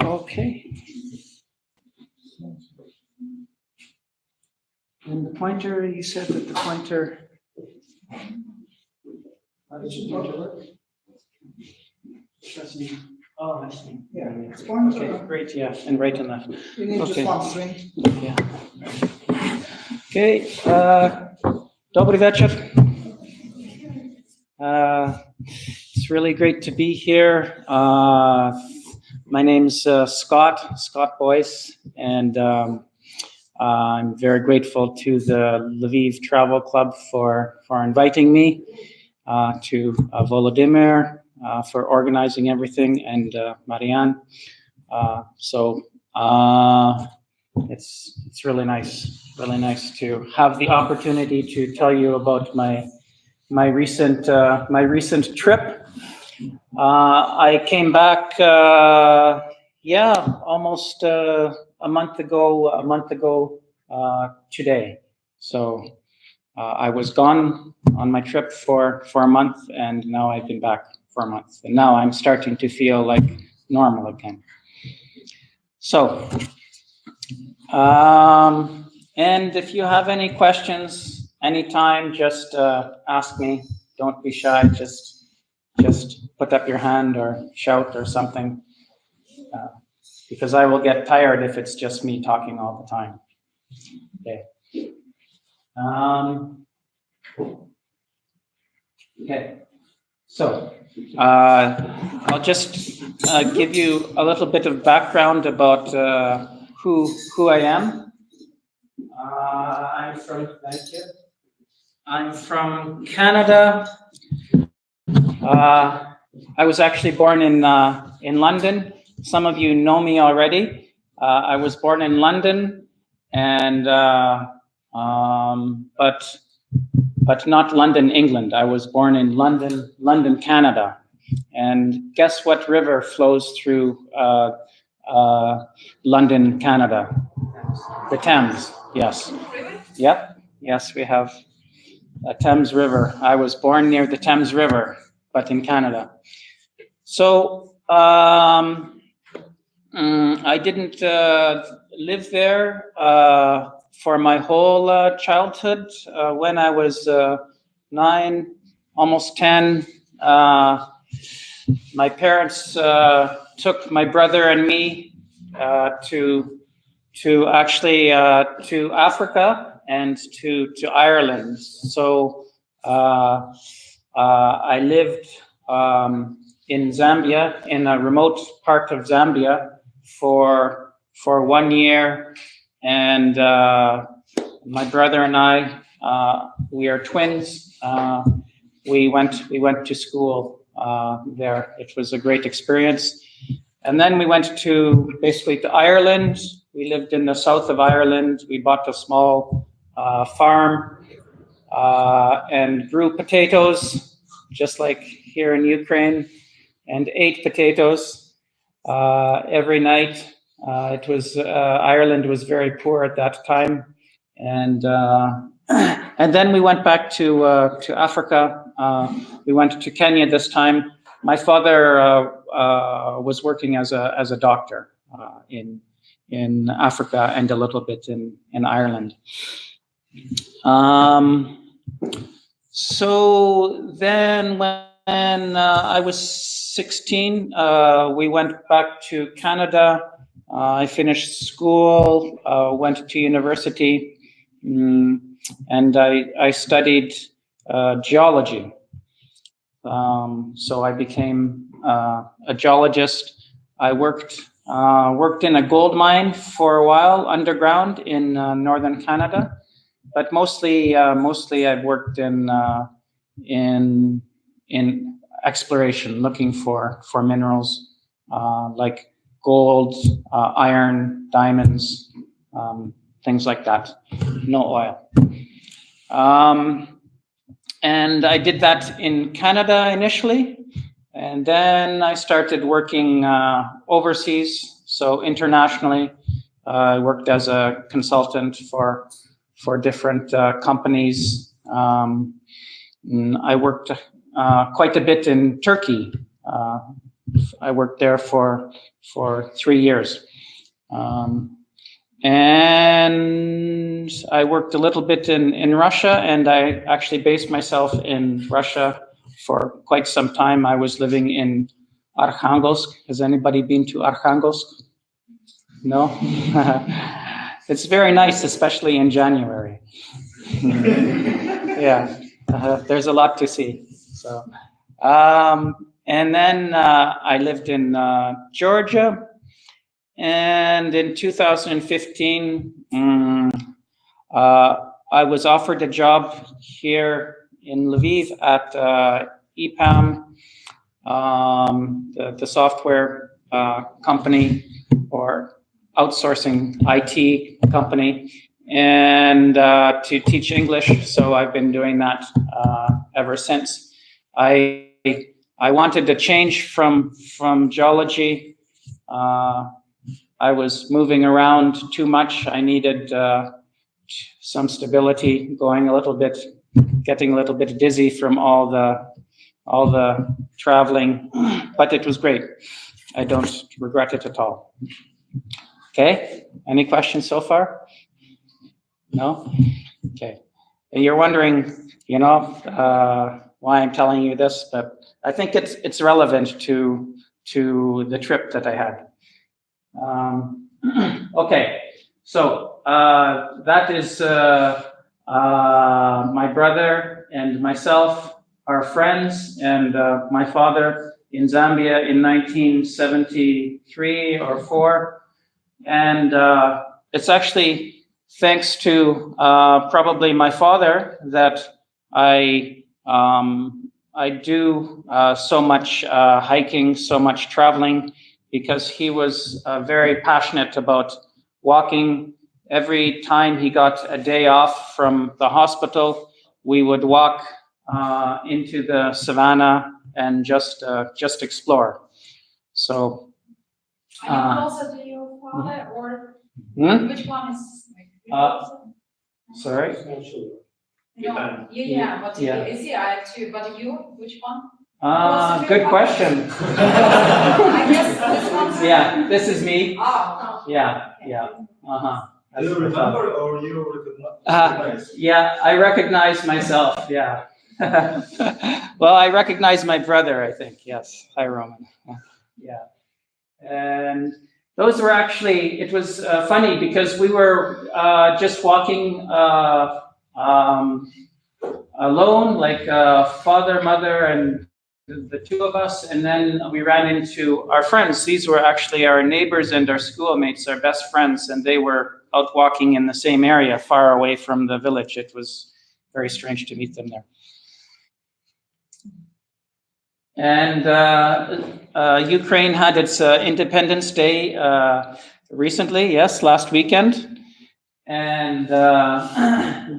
Okay. And the pointer, you said that the pointer. How does the pointer work? Oh, I see. Yeah, it's pointer. Okay, great, yeah, and right and left. You need Okay. just one swing. Yeah. Okay, dobry wieczór. It's really great to be here. My name's Scott Boyce, and I'm very grateful to the Lviv Travel Club for inviting me, to Volodymyr for organizing everything, and Marianne. It's really nice to have the opportunity to tell you about my recent trip. I came back, almost a month ago today. So I was gone on my trip for a month, and now I've been back for a month, and now I'm starting to feel like normal again. So, and if you have any questions anytime, just ask me. Don't be shy. Just put up your hand or shout or something, because I will get tired if it's just me talking all the time. Okay. Okay. So I'll just give you a little bit of background about who I am. I'm from Canada. I was actually born in London. Some of you know me already. I was born in London, and but not London, England. I was born in London, Canada. And guess what river flows through London, Canada? The Thames. Yes. Yep. Yes, we have a Thames River. I was born near the Thames River, but in Canada. So I didn't live there for my whole childhood. When I was 9, almost 10, my parents took my brother and me to Africa and to Ireland. So I lived in Zambia, in a remote part of Zambia, for 1 year, and my brother and I, we are twins. We went to school there. It was a great experience. And then we went to Ireland. We lived in the south of Ireland. We bought a small farm and grew potatoes, just like here in Ukraine, and ate potatoes every night. Ireland was very poor at that time, and then we went back to Africa. We went to Kenya this time. My father was working as a doctor in Africa and a little bit in Ireland. So then when I was 16, we went back to Canada. I finished school, went to university, and I studied geology. So I became a geologist. I worked in a gold mine for a while underground in northern Canada, but mostly I've worked in exploration, looking for minerals like gold, iron, diamonds, things like that. No oil. And I did that in Canada initially, and then I started working overseas, so internationally. I worked as a consultant for different companies I worked quite a bit in Turkey. I worked there for 3 years. And I worked a little bit in Russia, and I actually based myself in Russia for quite some time. I was living in Arkhangelsk. Has anybody been to Arkhangelsk? No? It's very nice, especially in January. Yeah, there's a lot to see. So, and then I lived in Georgia. And in 2015, I was offered a job here in Lviv at EPAM, the software company or outsourcing IT company, and to teach English. So I've been doing that ever since. I wanted to change from geology. I was moving around too much. I needed some stability, getting a little bit dizzy from all the traveling, but it was great. I don't regret it at all. Okay, any questions so far? No? Okay. You're wondering, why I'm telling you this, but I think it's relevant to the trip that I had. Okay, so that is my brother and myself, our friends, and my father in Zambia in 1973 or 4. And it's actually thanks to probably my father that I do so much hiking, so much traveling, because he was very passionate about walking. Every time he got a day off from the hospital, we would walk into the savannah and just explore. So. Are you closer to your father, or which one is? Sorry. No, yeah, but is he? I have two, but you, which one? Good question. I guess this one's. Yeah, this is me. Oh. Yeah. Do you remember or you recognize? Yeah, I recognize myself. Yeah. Well, I recognize my brother, I think. Yes. Hi, Roman. Yeah. And those were actually, it was funny because we were just walking alone, like father, mother, and the two of us, and then we ran into our friends. These were actually our neighbors and our schoolmates, our best friends, and they were out walking in the same area, far away from the village. It was very strange to meet them there. And Ukraine had its Independence Day recently, yes, last weekend. And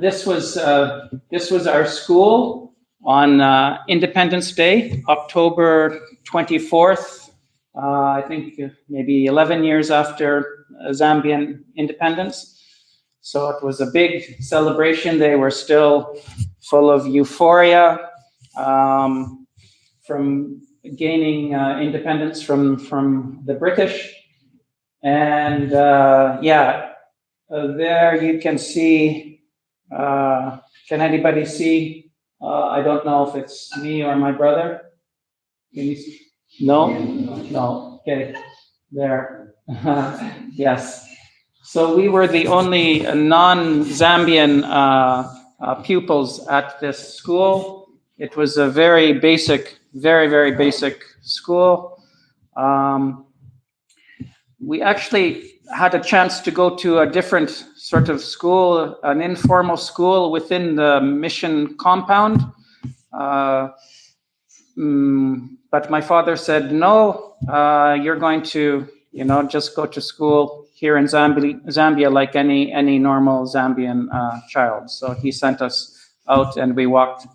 this was our school on Independence Day, October 24th, I think maybe 11 years after Zambian independence. So it was a big celebration. They were still full of euphoria from gaining independence from the British. And there you can see, can anybody see? I don't know if it's me or my brother. Can you see? No? No. Okay. There. Yes. So we were the only non-Zambian pupils at this school. It was a very basic, very basic school. We actually had a chance to go to a different sort of school, an informal school within the mission compound. But my father said, no, you're going to, just go to school here in Zambia like any normal Zambian child. So he sent us out and we walked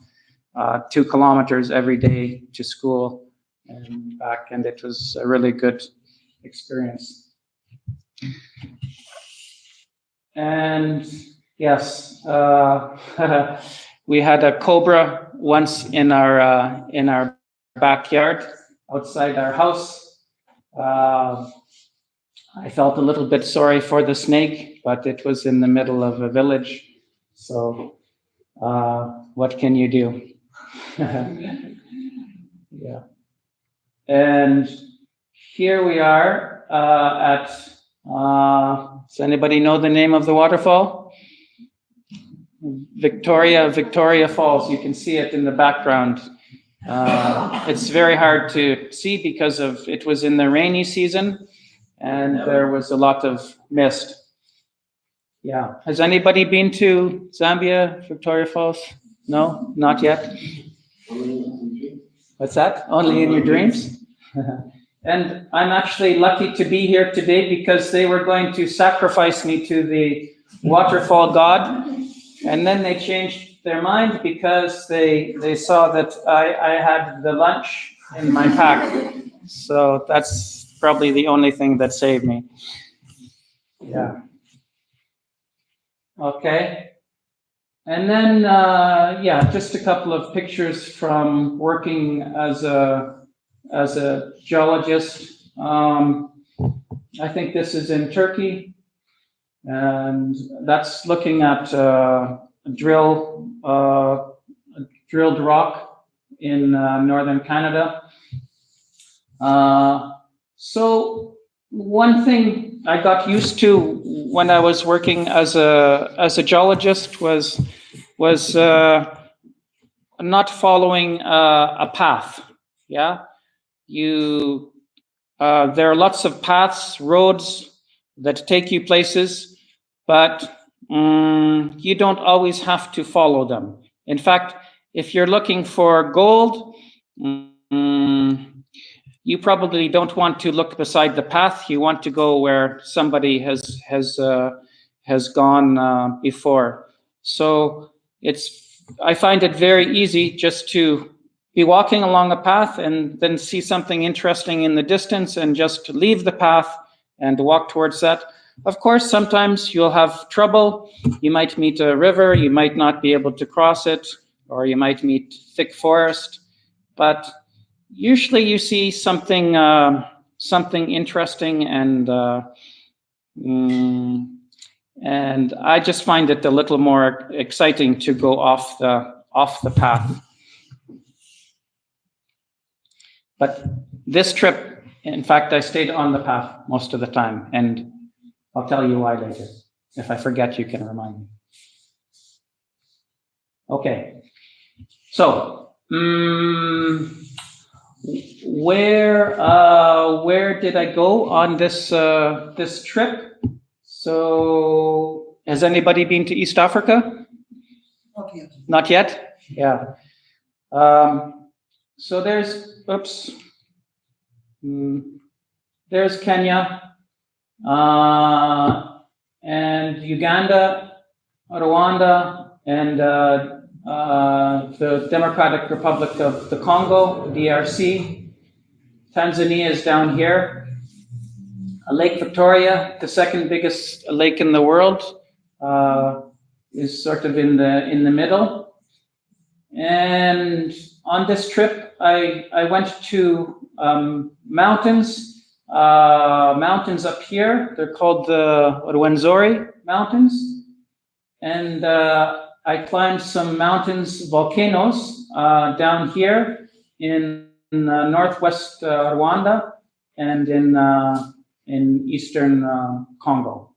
2 kilometers every day to school and back, and it was a really good experience. And yes, We had a cobra once in our backyard outside our house. I felt a little bit sorry for the snake, but it was in the middle of a village. So what can you do? Yeah. And here we are at, does anybody know the name of the waterfall? Victoria Falls. You can see it in the background. It's very hard to see because it was in the rainy season and there was a lot of mist. Yeah. Has anybody been to Zambia, Victoria Falls? No, not yet. What's that? Only in your dreams? And I'm actually lucky to be here today because they were going to sacrifice me to the waterfall god. And then they changed their mind because they saw that I had the lunch in my pack. So that's probably the only thing that saved me. Yeah. Okay. And then, just a couple of pictures from working as a geologist. I think this is in Turkey. And that's looking at drilled rock in northern Canada. So one thing I got used to when I was working as a geologist was not following a path. Yeah, there are lots of paths, roads that take you places. But you don't always have to follow them. In fact, if you're looking for gold, you probably don't want to look beside the path. You want to go where somebody has gone before. So I find it very easy just to be walking along a path and then see something interesting in the distance and just leave the path and walk towards that. Of course, sometimes you'll have trouble. You might meet a river, you might not be able to cross it, or you might meet thick forest. But usually you see something interesting, and I just find it a little more exciting to go off the path. But this trip, in fact, I stayed on the path most of the time, and I'll tell you why later. If I forget, you can remind me. Okay. So, where did I go on this trip? So, has anybody been to East Africa? Not yet. Not yet? Yeah. So there's Kenya. And Uganda, Rwanda, and the Democratic Republic of the Congo, DRC. Tanzania is down here. Lake Victoria, the second biggest lake in the world, is sort of in the middle. And on this trip, I went to mountains up here. They're called the Rwenzori Mountains. And I climbed some volcanoes down here in northwest Rwanda and in eastern Congo.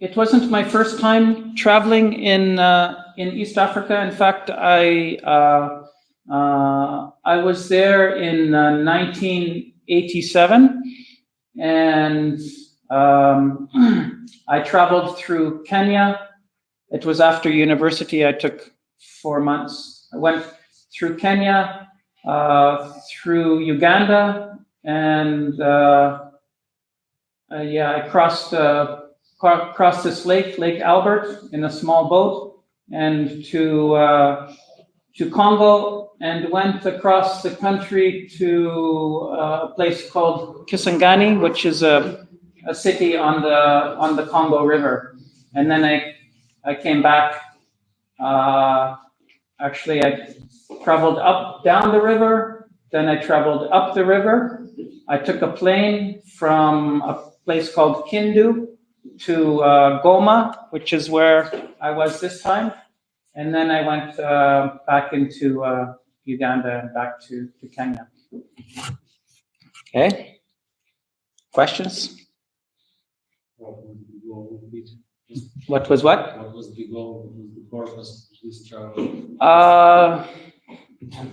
It wasn't my first time traveling in East Africa. In fact, I was there in 1987, and I traveled through Kenya. It was after university. I took 4 months. I went through Kenya, through Uganda, and I crossed this Lake Albert in a small boat, and to Congo, and went across the country to a place called Kisangani, which is a a city on the Congo River, and then I came back. Actually, I traveled down the river, then I traveled up the river. I took a plane from a place called Kindu to Goma, which is where I was this time. And then I went back into Uganda and back to Kenya. Okay. Questions? What was what? What was the goal? What was the purpose of this travel?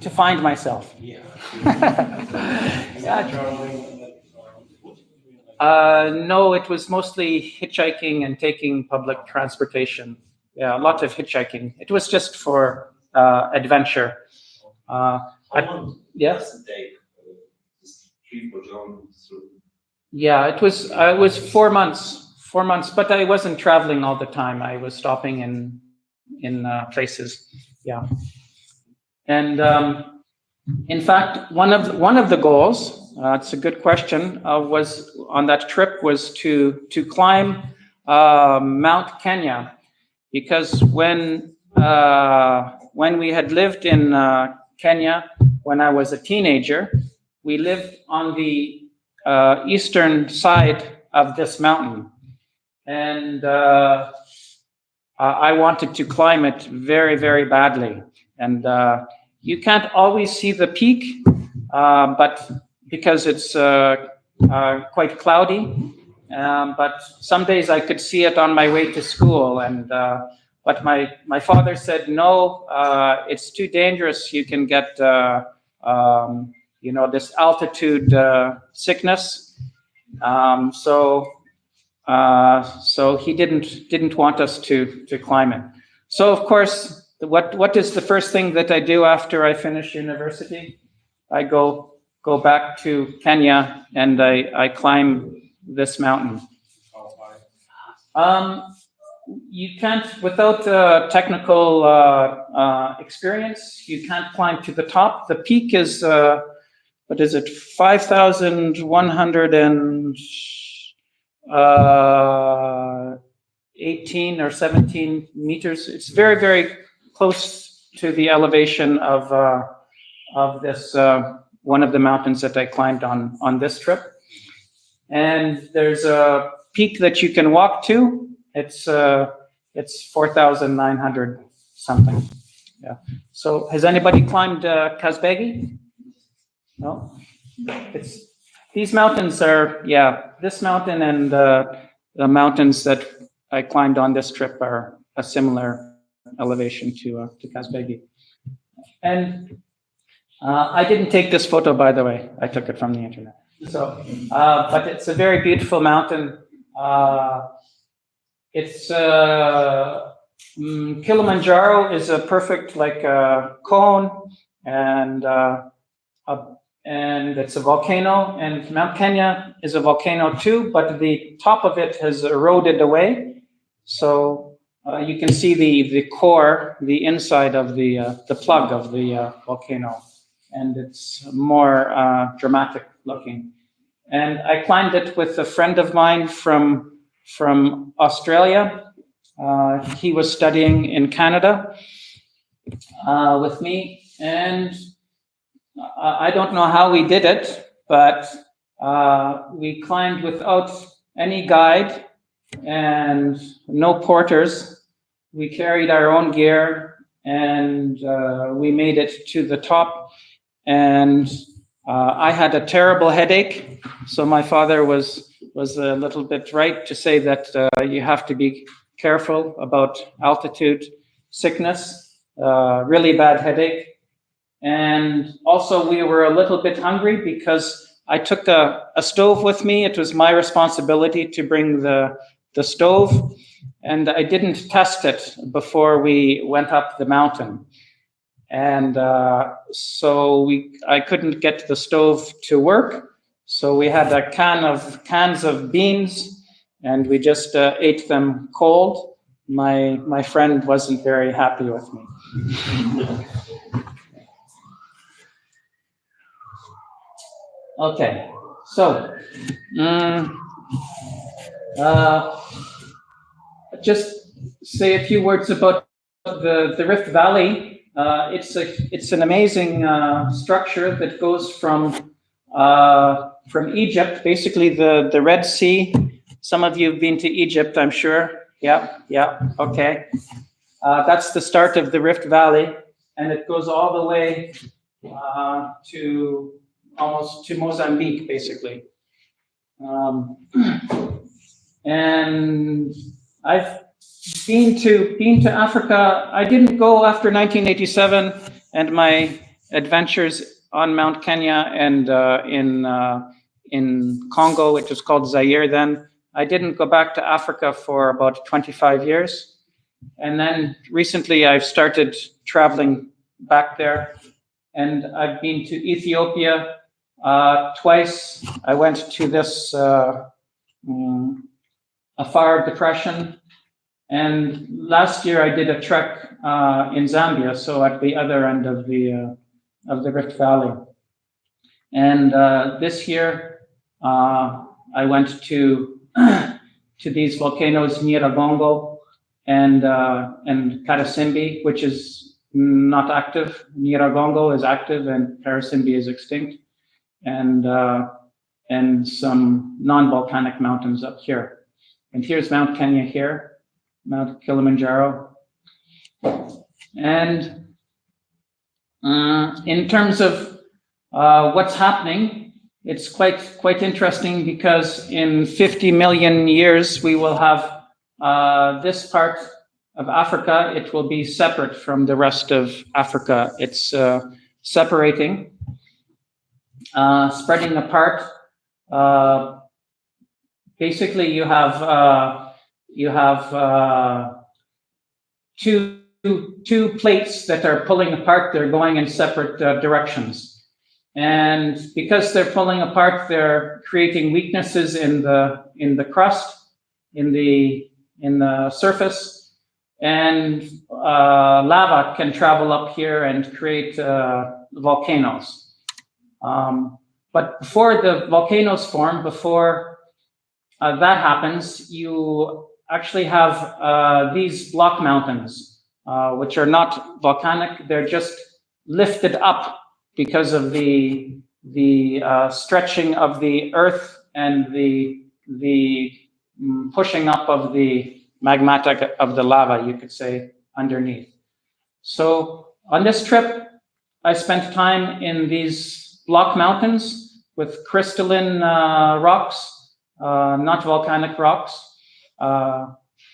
To find myself. Yeah. No, it was mostly hitchhiking and taking public transportation. Yeah, a lot of hitchhiking. It was just for adventure. Yes. Yeah, it was 4 months. 4 months, but I wasn't traveling all the time. I was stopping in places. Yeah, and in fact, one of the goals. It's a good question. Was on that trip was to climb Mount Kenya, because when we had lived in Kenya when I was a teenager, we lived on the eastern side of this mountain. And I wanted to climb it very, very badly. And you can't always see the peak, but because it's quite cloudy. But some days I could see it on my way to school. And but my father said, no, it's too dangerous. You can get this altitude sickness. So he didn't want us to climb it. So of course, what is the first thing that I do after I finish university? I go back to Kenya and I climb this mountain. You can't, without technical experience, you can't climb to the top. The peak is 5,118 or 17 meters. It's very, very close to the elevation of this one of the mountains that I climbed on this trip. And there's a peak that you can walk to. It's 4,900 something. Yeah. So has anybody climbed Kazbegi? No. These mountains are, this mountain and the mountains that I climbed on this trip are a similar elevation to Kazbegi. And I didn't take this photo, by the way. I took it from the internet. So, but it's a very beautiful mountain. Kilimanjaro is a perfect cone, and it's a volcano, and Mount Kenya is a volcano too, but the top of it has eroded away. So you can see the core, the inside of the plug of the volcano, and it's more dramatic looking. And I climbed it with a friend of mine from Australia. He was studying in Canada with me, and I don't know how we did it, but we climbed without any guide and no porters. We carried our own gear, and we made it to the top. And I had a terrible headache, so my father was a little bit right to say that you have to be careful about altitude sickness, really bad headache. And also we were a little bit hungry because I took a stove with me. It was my responsibility to bring the stove, and I didn't test it before we went up the mountain. And so I couldn't get the stove to work. So we had cans of beans, and we just ate them cold. My friend wasn't very happy with me. Okay, so Just say a few words about the Rift Valley. It's an amazing structure that goes from Egypt, basically the Red Sea. Some of you have been to Egypt, I'm sure. Yeah, okay. That's the start of the Rift Valley, and it goes all the way to almost to Mozambique, basically. And I've been to Africa. I didn't go after 1987 and my adventures on Mount Kenya and in Congo, which was called Zaire then. I didn't go back to Africa for about 25 years. And then recently I've started traveling back there, and I've been to Ethiopia twice. I went to this Afar Depression, and last year I did a trek in Zambia, so at the other end of the Rift Valley. And this year I went to these volcanoes, Nyiragongo and Karisimbi, which is not active. Nyiragongo is active and Karisimbi is extinct, and some non-volcanic mountains up here. And here's Mount Kenya here, Mount Kilimanjaro. And in terms of what's happening, it's quite interesting, because in 50 million years we will have this part of Africa. It will be separate from the rest of Africa. It's separating, spreading apart. Basically, you have two plates that are pulling apart. They're going in separate directions, and because they're pulling apart, they're creating weaknesses in the crust, in the surface, and lava can travel up here and create volcanoes. But before the volcanoes form, before that happens, you actually have these block mountains, which are not volcanic. They're just lifted up because of the stretching of the earth and the pushing up of the magmatic of the lava, you could say, underneath. So on this trip, I spent time in these block mountains with crystalline rocks, not volcanic rocks,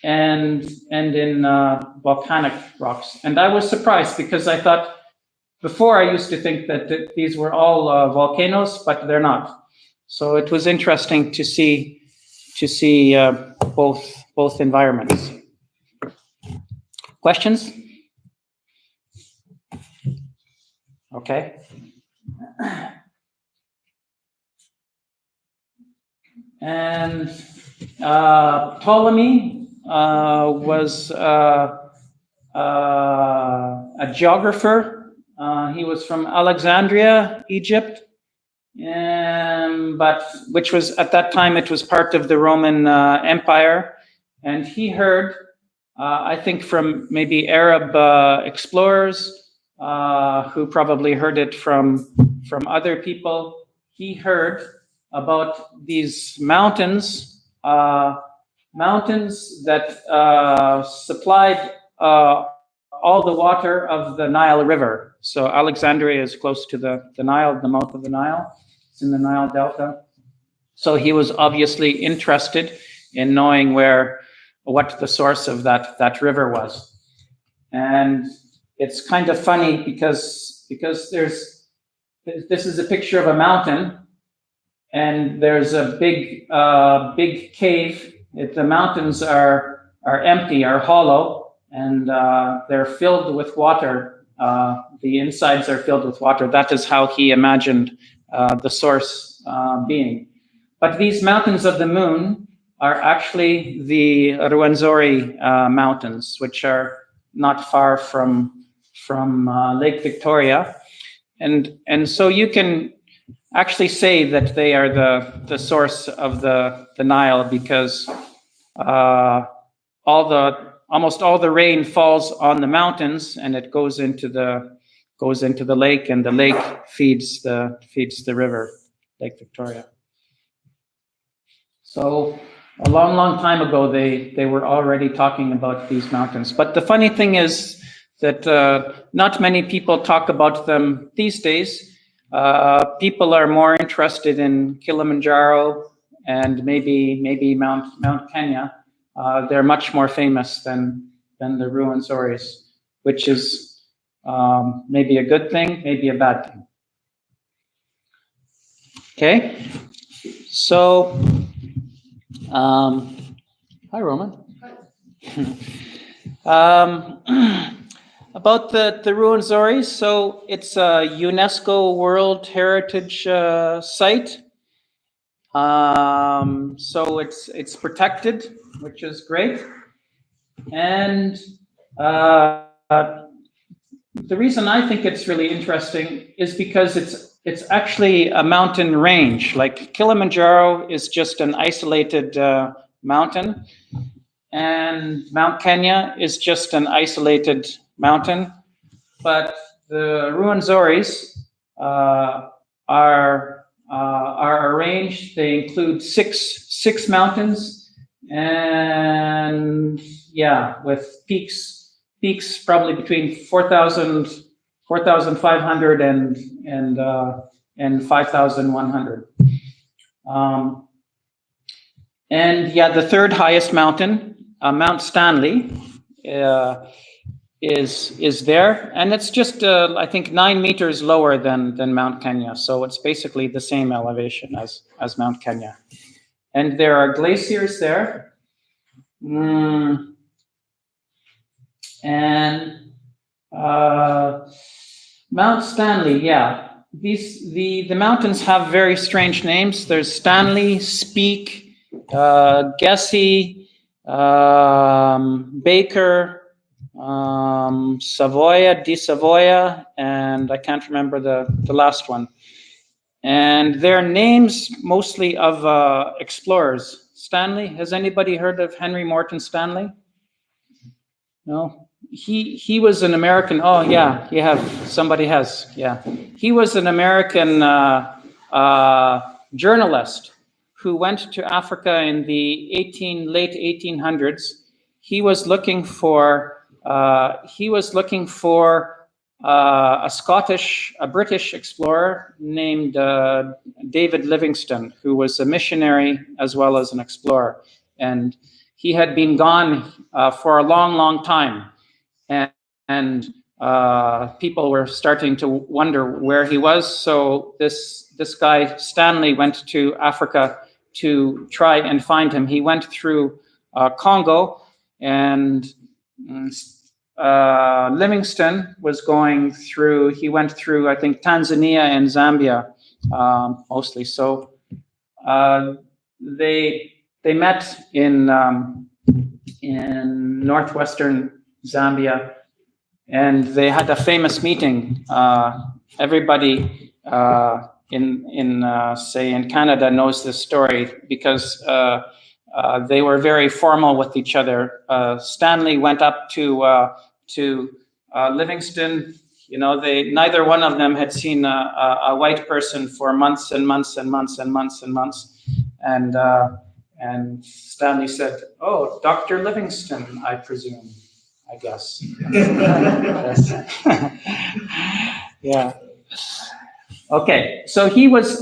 and in volcanic rocks. And I was surprised, because I thought, before I used to think that these were all volcanoes, but they're not. So it was interesting to see both environments. Questions? Okay. And Ptolemy was a geographer. He was from Alexandria, Egypt, but which was, at that time, it was part of the Roman Empire. And he heard, I think, from maybe Arab explorers, who probably heard it from other people. He heard about these mountains that supplied all the water of the Nile River. So Alexandria is close to the Nile, the mouth of the Nile. It's in the Nile Delta. So he was obviously interested in knowing what the source of that river was. And it's kind of funny because this is a picture of a mountain, and there's a big cave. The mountains are empty, are hollow, and they're filled with water. The insides are filled with water. That is how he imagined the source being. But these mountains of the moon are actually the Rwenzori mountains, which are not far from Lake Victoria. And so you can actually say that they are the source of the Nile, because almost all the rain falls on the mountains, and it goes into the lake, and the lake feeds the river, Lake Victoria. So a long, long time ago, they were already talking about these mountains. But the funny thing is that not many people talk about them these days. People are more interested in Kilimanjaro and maybe Mount Kenya. They're much more famous than the Ruwenzoris, which is maybe a good thing, maybe a bad thing. Okay, so hi, Roman. About the Ruwenzoris, so it's a UNESCO World Heritage Site. So it's protected, which is great. And the reason I think it's really interesting is because it's actually a mountain range. Like Kilimanjaro is just an isolated mountain, and Mount Kenya is just an isolated mountain. But the Ruwenzoris are arranged. They include six mountains, and yeah, with peaks probably between 4,500 and 5,100. And yeah, the third highest mountain, Mount Stanley, is there, and it's just I think 9 meters lower than Mount Kenya, so it's basically the same elevation as Mount Kenya. And there are glaciers there. And Mount Stanley, yeah. The mountains have very strange names. There's Stanley, Speak, Gessie, Baker, Savoia, Di Savoia, and I can't remember the last one. And they're names mostly of explorers. Stanley, has anybody heard of Henry Morton Stanley? No? He was an American, oh yeah, you have, somebody has, yeah. He was an American journalist who went to Africa in the late 1800s. He was looking for a British explorer named David Livingstone, who was a missionary as well as an explorer. And he had been gone for a long, long time. And people were starting to wonder where he was. So this guy, Stanley, went to Africa to try and find him. He went through Congo, and Livingstone was he went through, I think, Tanzania and Zambia, mostly. So they met in northwestern Zambia, and they had a famous meeting. Everybody in Canada knows this story because they were very formal with each other. Stanley went up to Livingstone. You know, neither one of them had seen a white person for months and months and months and months and months. And Stanley said, "Oh, Dr. Livingstone, I presume, I guess." Yeah. Okay, so he was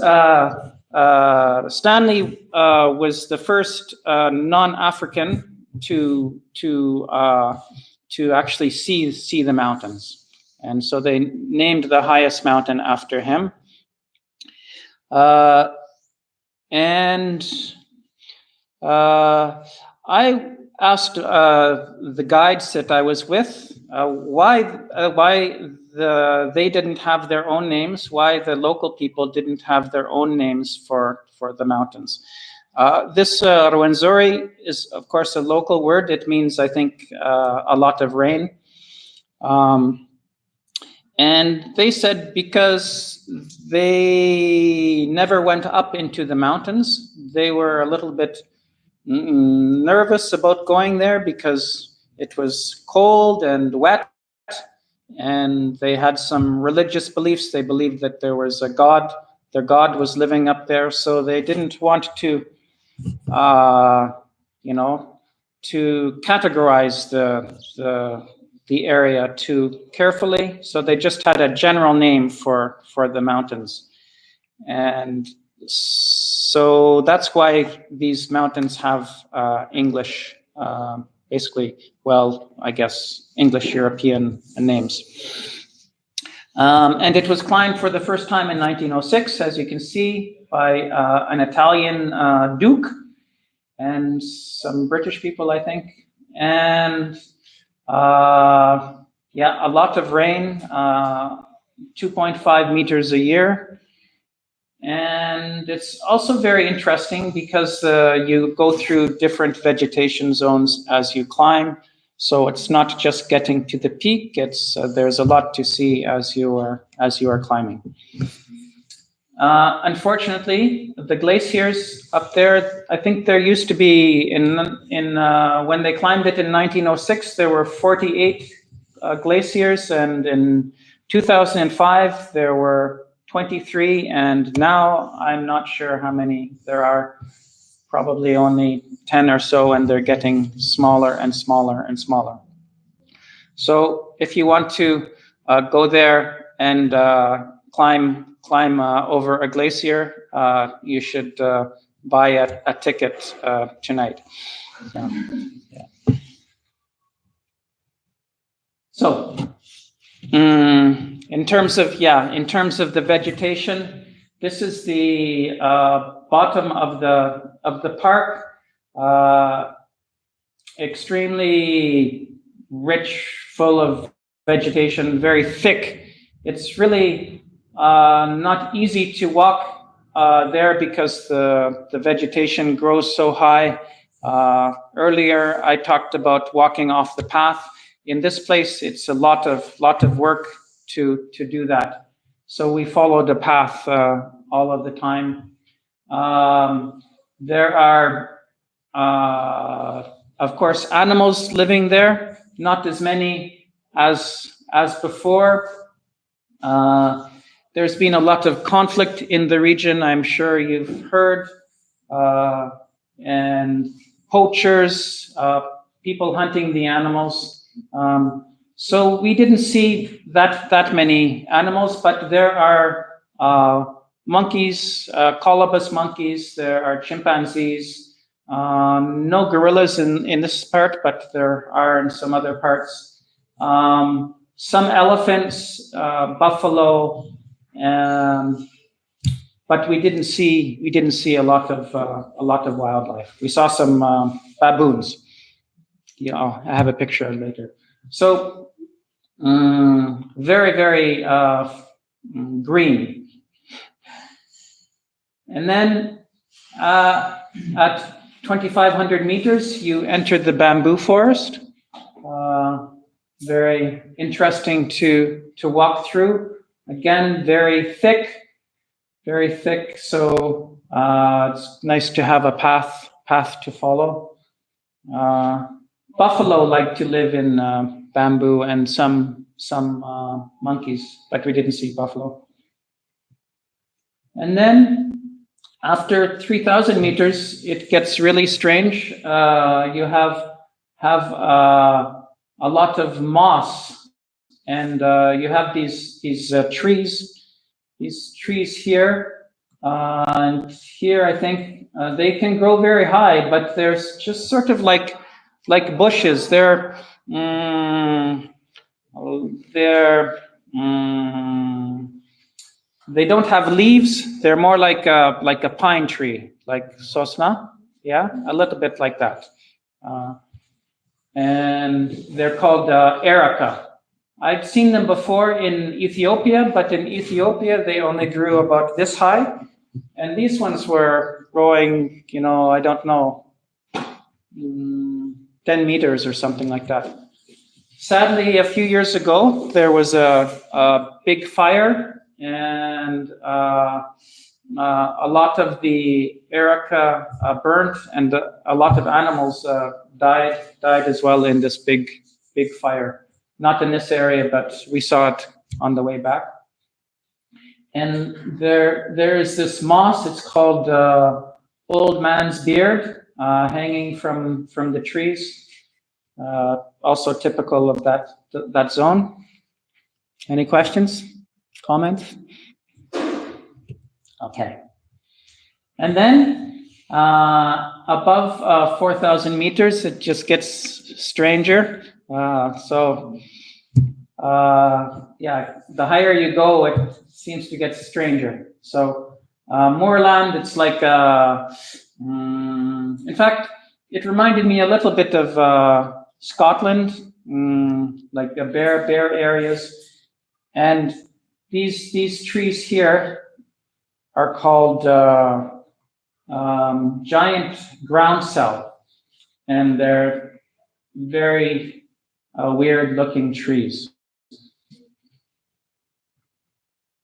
Stanley was the first non-African to actually see the mountains, and so they named the highest mountain after him. I asked the guides that I was with why they didn't have their own names, why the local people didn't have their own names for the mountains. This Ruwenzori is, of course, a local word. It means, I think, a lot of rain. And they said because they never went up into the mountains, they were a little bit nervous about going there because it was cold and wet, and they had some religious beliefs. They believed that there was a God, their God was living up there, so they didn't want to, to categorize the area too carefully. So they just had a general name for the mountains. And so that's why these mountains have English, basically, well, I guess, English European names. And it was climbed for the first time in 1906, as you can see, by an Italian duke and some British people, I think. And yeah, a lot of rain, 2.5 meters a year. And it's also very interesting because you go through different vegetation zones as you climb. So it's not just getting to the peak. It's there's a lot to see as you are climbing. Unfortunately, the glaciers up there, I think there used to be when they climbed it in 1906, there were 48 glaciers, and in 2005 there were 23, and now I'm not sure how many there are. Probably only 10 or so, and they're getting smaller and smaller and smaller. So if you want to go there and climb over a glacier, you should buy a ticket tonight. Yeah. So in terms of the vegetation, this is the bottom of the park. Extremely rich, full of vegetation, very thick. It's really not easy to walk there because the vegetation grows so high. Earlier, I talked about walking off the path. In this place, it's a lot of work to do that. So we follow the path all of the time. There are, of course, animals living there, not as many as before. There's been a lot of conflict in the region, I'm sure you've heard, and poachers, people hunting the animals. So we didn't see that many animals, but there are monkeys, colobus monkeys, there are chimpanzees, no gorillas in this part, but there are in some other parts. Some elephants, buffalo, but we didn't see a lot of wildlife. We saw some baboons. I have a picture later. So very, very green. And then at 2,500 meters, you enter the bamboo forest. Very interesting to walk through. Again, very thick. So it's nice to have a path to follow. Buffalo like to live in bamboo, and some monkeys, but we didn't see buffalo. And then after 3,000 meters, it gets really strange. You have a lot of moss, and you have these trees. These trees here, and here I think they can grow very high, but there's just sort of like bushes. They don't have leaves. They're more like a pine tree, like sosna. Yeah, a little bit like that. And they're called erica. I've seen them before in Ethiopia, but in Ethiopia they only grew about this high, and these ones were growing, I don't know, 10 meters or something like that. Sadly, a few years ago, there was a big fire, and a lot of the erica burnt, and a lot of animals died as well in this big fire. Not in this area, but we saw it on the way back. And there is this moss. It's called old man's beard, hanging from the trees. Also typical of that zone. Any questions, comments? Okay. And then above 4,000 meters, it just gets stranger. Yeah, the higher you go, it seems to get stranger. So moorland, it's like, in fact, it reminded me a little bit of Scotland, like the bare areas. And these trees here are called giant groundsel, and they're very weird looking trees.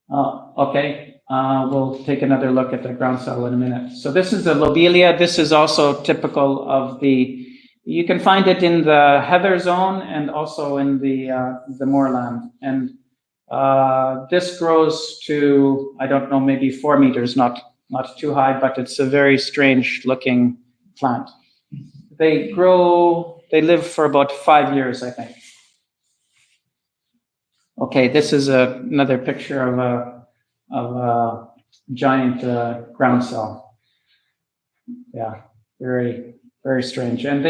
Okay, we'll take another look at the groundsel in a minute. So this is the lobelia. This is also typical of you can find it in the heather zone and also in the moorland. And this grows to, I don't know, maybe 4 meters, not too high, but it's a very strange looking plant. They live for about 5 years, I think. Okay, this is another picture of a giant groundsel. Yeah, very, very strange. And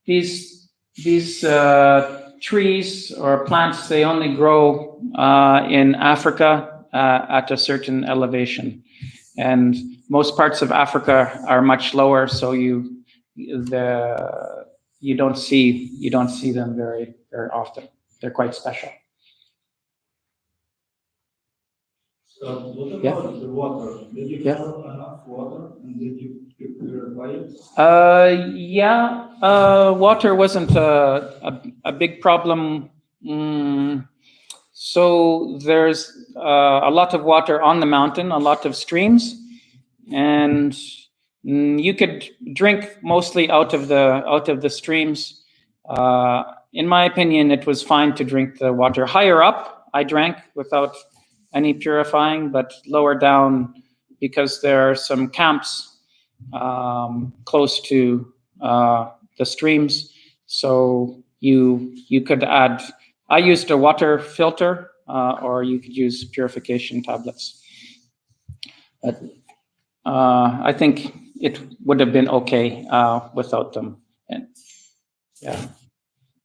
these trees or plants, they only grow in Africa at a certain elevation, and most parts of Africa are much lower, so you don't see them very often. They're quite special. So what about the water? Did you have enough water, and did you purify it? Water wasn't a big problem. So there's a lot of water on the mountain, a lot of streams, and you could drink mostly out of the streams. In my opinion, it was fine to drink the water. Higher up, I drank without any purifying, but lower down, because there are some camps close to the streams, so you could add. I used a water filter, or you could use purification tablets. But I think it would have been okay without them. And, yeah.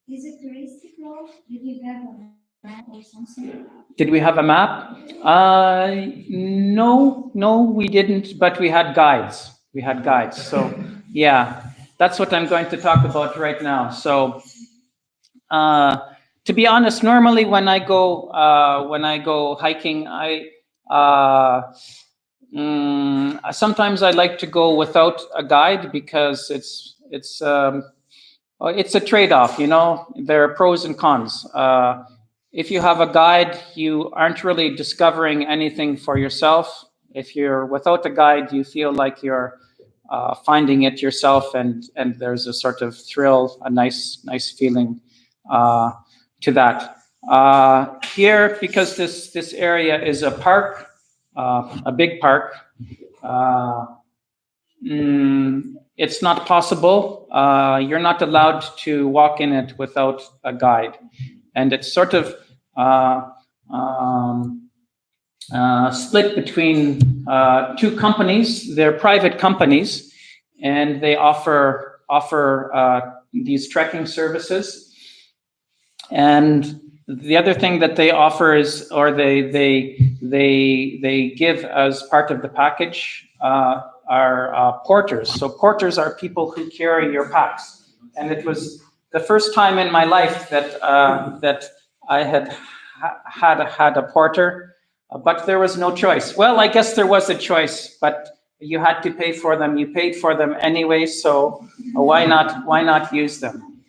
Is it touristic road? Did you have a map or something? Did we have a map? No, we didn't, but we had guides. So yeah, that's what I'm going to talk about right now. So to be honest, normally when I go hiking, sometimes I like to go without a guide, because it's a trade-off, you know. There are pros and cons. If you have a guide, you aren't really discovering anything for yourself. If you're without a guide, you feel like you're finding it yourself, and there's a sort of thrill, a nice feeling to that. Here, because this area is a park, a big park, it's not possible. You're not allowed to walk in it without a guide. And it's sort of split between two companies. They're private companies, and they offer these trekking services. And the other thing that they offer is, or they give as part of the package, are porters. So porters are people who carry your packs. And it was the first time in my life that I had a porter, but there was no choice. Well, I guess there was a choice, but you had to pay for them. You paid for them anyway, so why not use them?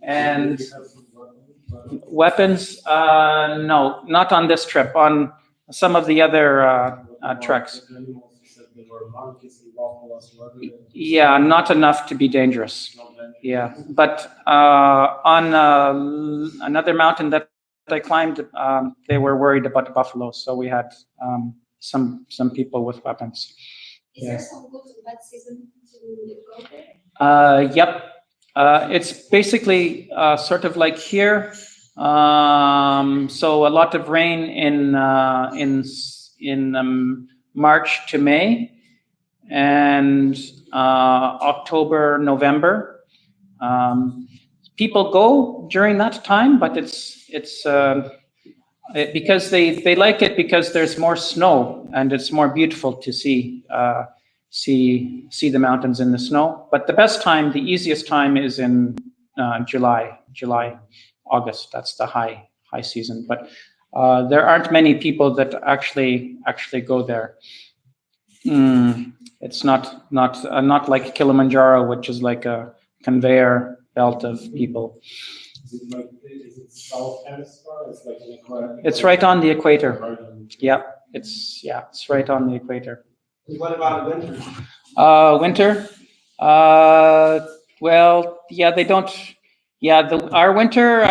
And weapons? No, not on this trip. On some of the other treks. Then you also said there were monkeys and buffaloes. Yeah, not enough to be dangerous. Yeah, but on another mountain that I climbed, they were worried about the buffaloes, so we had some people with weapons. Is there some good and bad season to go there? Yep. It's basically sort of like here. So a lot of rain in March to May, and October, November. People go during that time, but it's because they like it because there's more snow and it's more beautiful to see the mountains in the snow. But the best time, the easiest time, is in July, August. That's the high season. But there aren't many people that actually go there. It's not like Kilimanjaro, which is like a conveyor belt of people. Is it South Hemisphere? It's like an equator. It's right on the equator. Yeah, it's right on the equator. What about winter? Winter? Well, yeah, they don't. Yeah, our winter.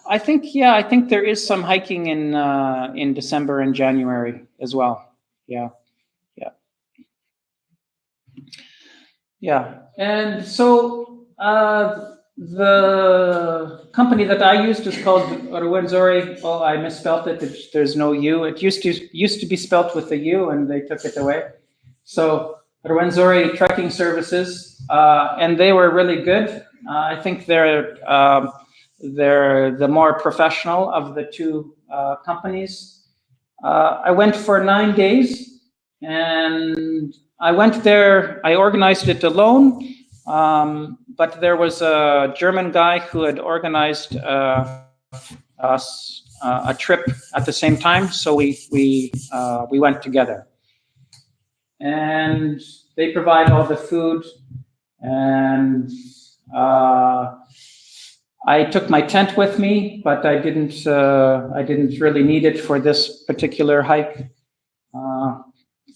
I think there is some hiking in December and January as well. Yeah. And so the company that I used is called Rwanda. Oh, I misspelled it. There's no U. It used to be spelt with a U, and they took it away. So Rwanda Trekking Services, and they were really good. I think they're the more professional of the two companies. I went for 9 days, and I went there. I organized it alone, but there was a German guy who had organized a trip at the same time, so we went together. And they provide all the food, and I took my tent with me, but I didn't really need it for this particular hike.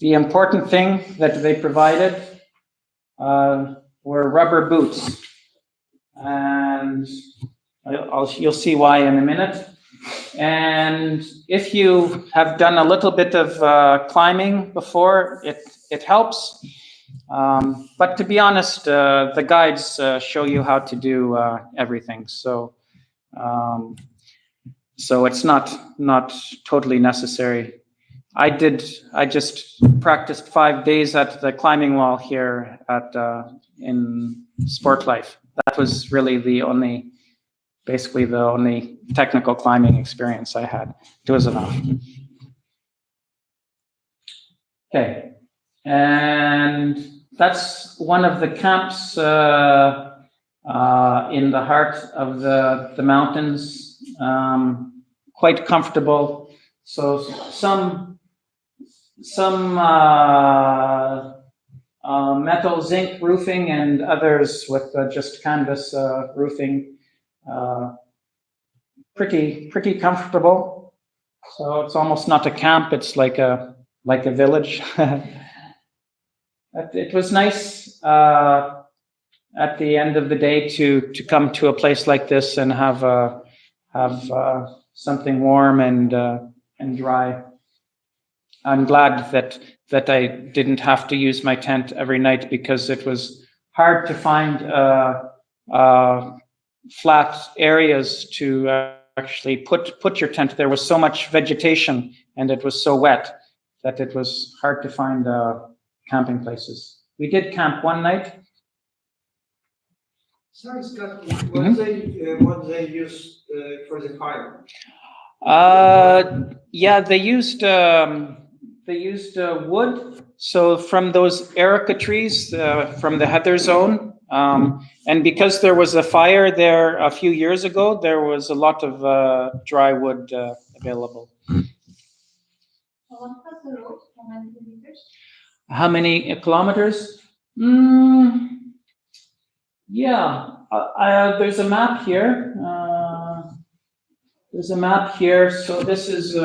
The important thing that they provided were rubber boots, and you'll see why in a minute. And if you have done a little bit of climbing before, it helps. But to be honest, the guides show you how to do everything. So it's not totally necessary. I just practiced 5 days at the climbing wall here in Sport Life. That was really basically the only technical climbing experience I had. It was enough. Okay, and that's one of the camps in the heart of the mountains. Quite comfortable. So some metal zinc roofing, and others with just canvas roofing. Pretty comfortable. So it's almost not a camp; it's like a village. It was nice at the end of the day to come to a place like this and have something warm and dry. I'm glad that I didn't have to use my tent every night, because it was hard to find flat areas to actually put your tent. There was so much vegetation and it was so wet that it was hard to find camping places. We did camp one night. Sorry, Scott, what they use for the fire? Yeah, they used wood. So from those erica trees, from the heather zone, and because there was a fire there a few years ago, there was a lot of dry wood available. What was the road? How many kilometers? How many kilometers? Yeah, there's a map here. So this is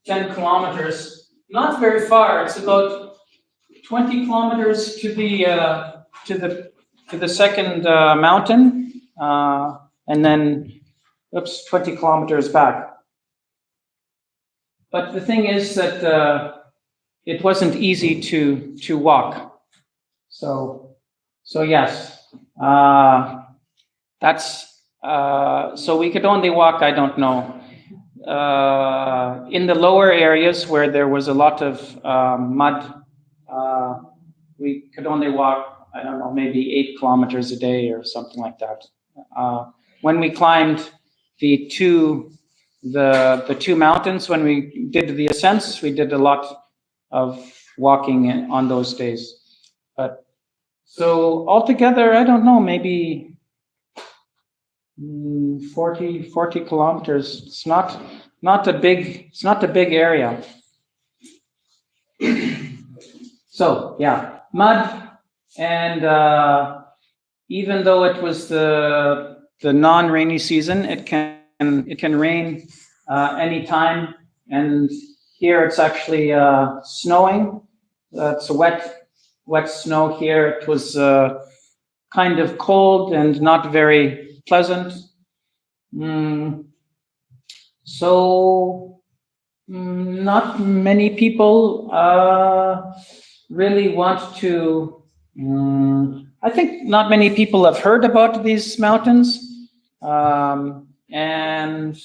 10 kilometers, not very far. It's about 20 kilometers to the second mountain, and then 20 kilometers back. But the thing is that it wasn't easy to walk. So yes, that's so we could only walk. I don't know. In the lower areas where there was a lot of mud, we could only walk, I don't know, maybe 8 kilometers a day or something like that. When we climbed the two mountains, when we did the ascents, we did a lot of walking on those days. But so altogether, I don't know, maybe 40 kilometers. It's not a big area. So yeah, mud, and even though it was the non-rainy season, it can rain anytime. And here it's actually snowing. It's a wet snow here. It was kind of cold and not very pleasant. So not many people really want to. I think not many people have heard about these mountains, and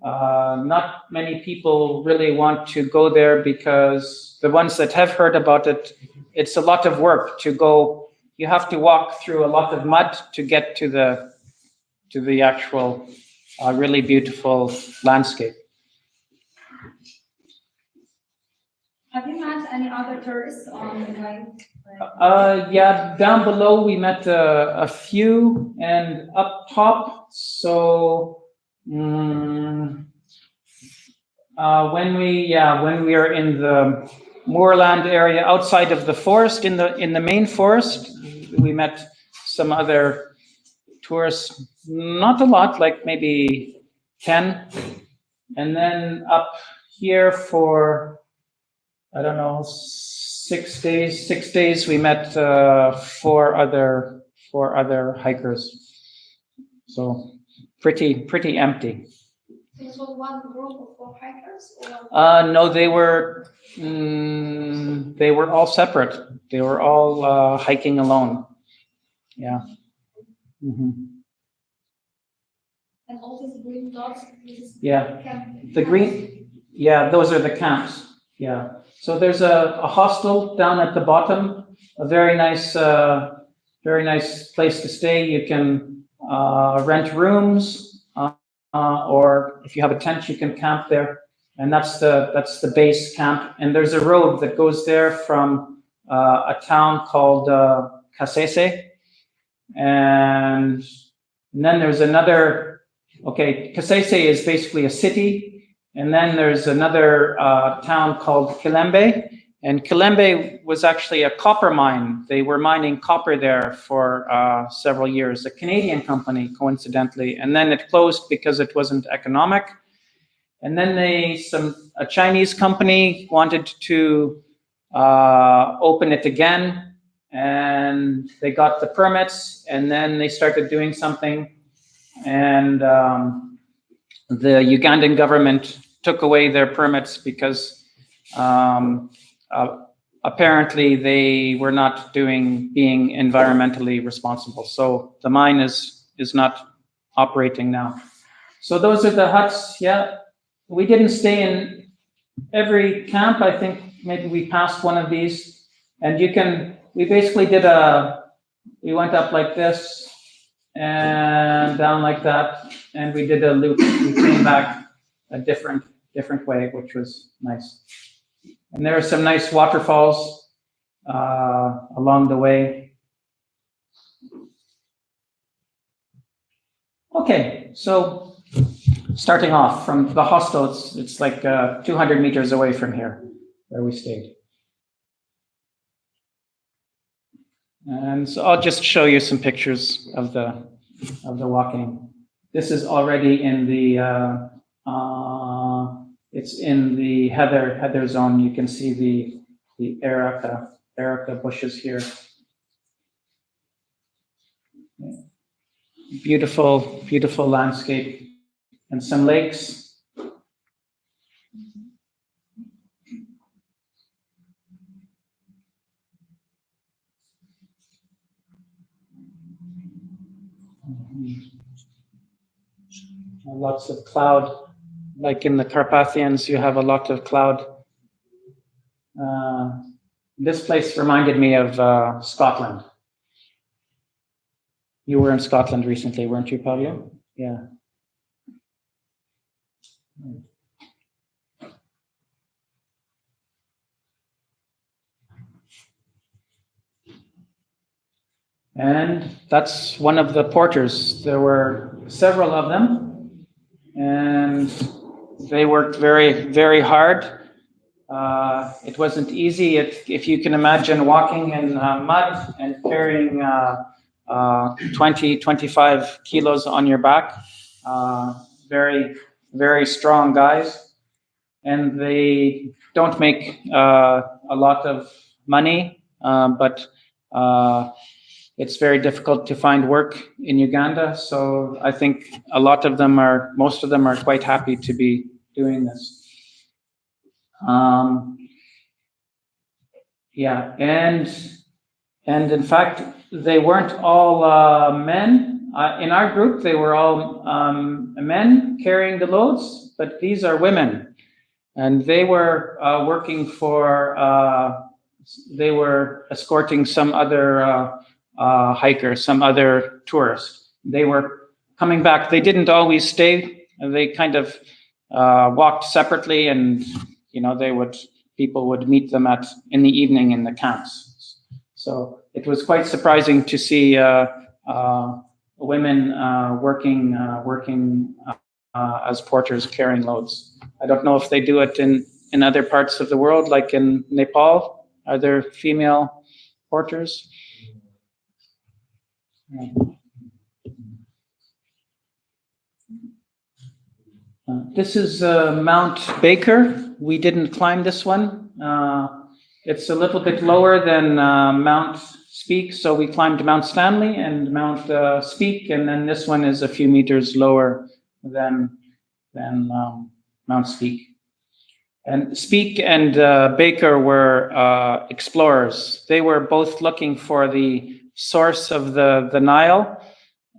not many people really want to go there, because the ones that have heard about it, it's a lot of work to go. You have to walk through a lot of mud to get to the actual really beautiful landscape. Have you met any other tourists on the way? Yeah, down below we met a few, and up top. So when we are in the moorland area outside of the forest, in the main forest, we met some other tourists. Not a lot, like maybe 10, and then up here for, I don't know, 6 days. 6 days we met four other hikers. So pretty empty. This was one group of 4 hikers? No, they were all separate. They were all hiking alone. Yeah. Mm-hmm. And all these green dots? Yeah. The green. Yeah, those are the camps. Yeah. So there's a hostel down at the bottom. A very nice place to stay. You can rent rooms, or if you have a tent, you can camp there. And that's the base camp. And there's a road that goes there from a town called Kasese, and then there's another. Okay, Kasese is basically a city, and then there's another town called Kilembe, and Kilembe was actually a copper mine. They were mining copper there for several years, a Canadian company, coincidentally, and then it closed because it wasn't economic. And then a Chinese company wanted to open it again, and they got the permits, and then they started doing something. And the Ugandan government took away their permits because apparently they were not being environmentally responsible. So the mine is not operating now. So those are the huts. Yeah, we didn't stay in every camp. I think maybe we passed one of these, and we basically we went up like this and down like that, and we did a loop. We came back a different way, which was nice. And there are some nice waterfalls along the way. Okay, so starting off from the hostel, it's like 200 meters away from here, where we stayed. And so I'll just show you some pictures of the walking. This is already in the It's in the heather zone. You can see the erica bushes here. Beautiful landscape and some lakes. Lots of cloud, like in the Carpathians, you have a lot of cloud. This place reminded me of Scotland. You were in Scotland recently, weren't you, Pablo? Yeah. And that's one of the porters. There were several of them, and they worked very hard. It wasn't easy. If you can imagine walking in mud and carrying 25 kilos on your back. Very strong guys. And they don't make a lot of money, but it's very difficult to find work in Uganda. So I think most of them are quite happy to be doing this. Yeah, and in fact, they weren't all men. In our group, they were all men carrying the loads, but these are women. And they were working for, they were escorting some other hikers, some other tourists. They were coming back. They didn't always stay. They kind of walked separately, and people would meet them in the evening in the camps. So it was quite surprising to see women working as porters carrying loads. I don't know if they do it in other parts of the world, like in Nepal. Are there female porters? This is Mount Baker. We didn't climb this one. It's a little bit lower than Mount Speke, so we climbed Mount Stanley and Mount Speke, and then this one is a few meters lower than Mount Speke. And Speke and Baker were explorers. They were both looking for the source of the Nile.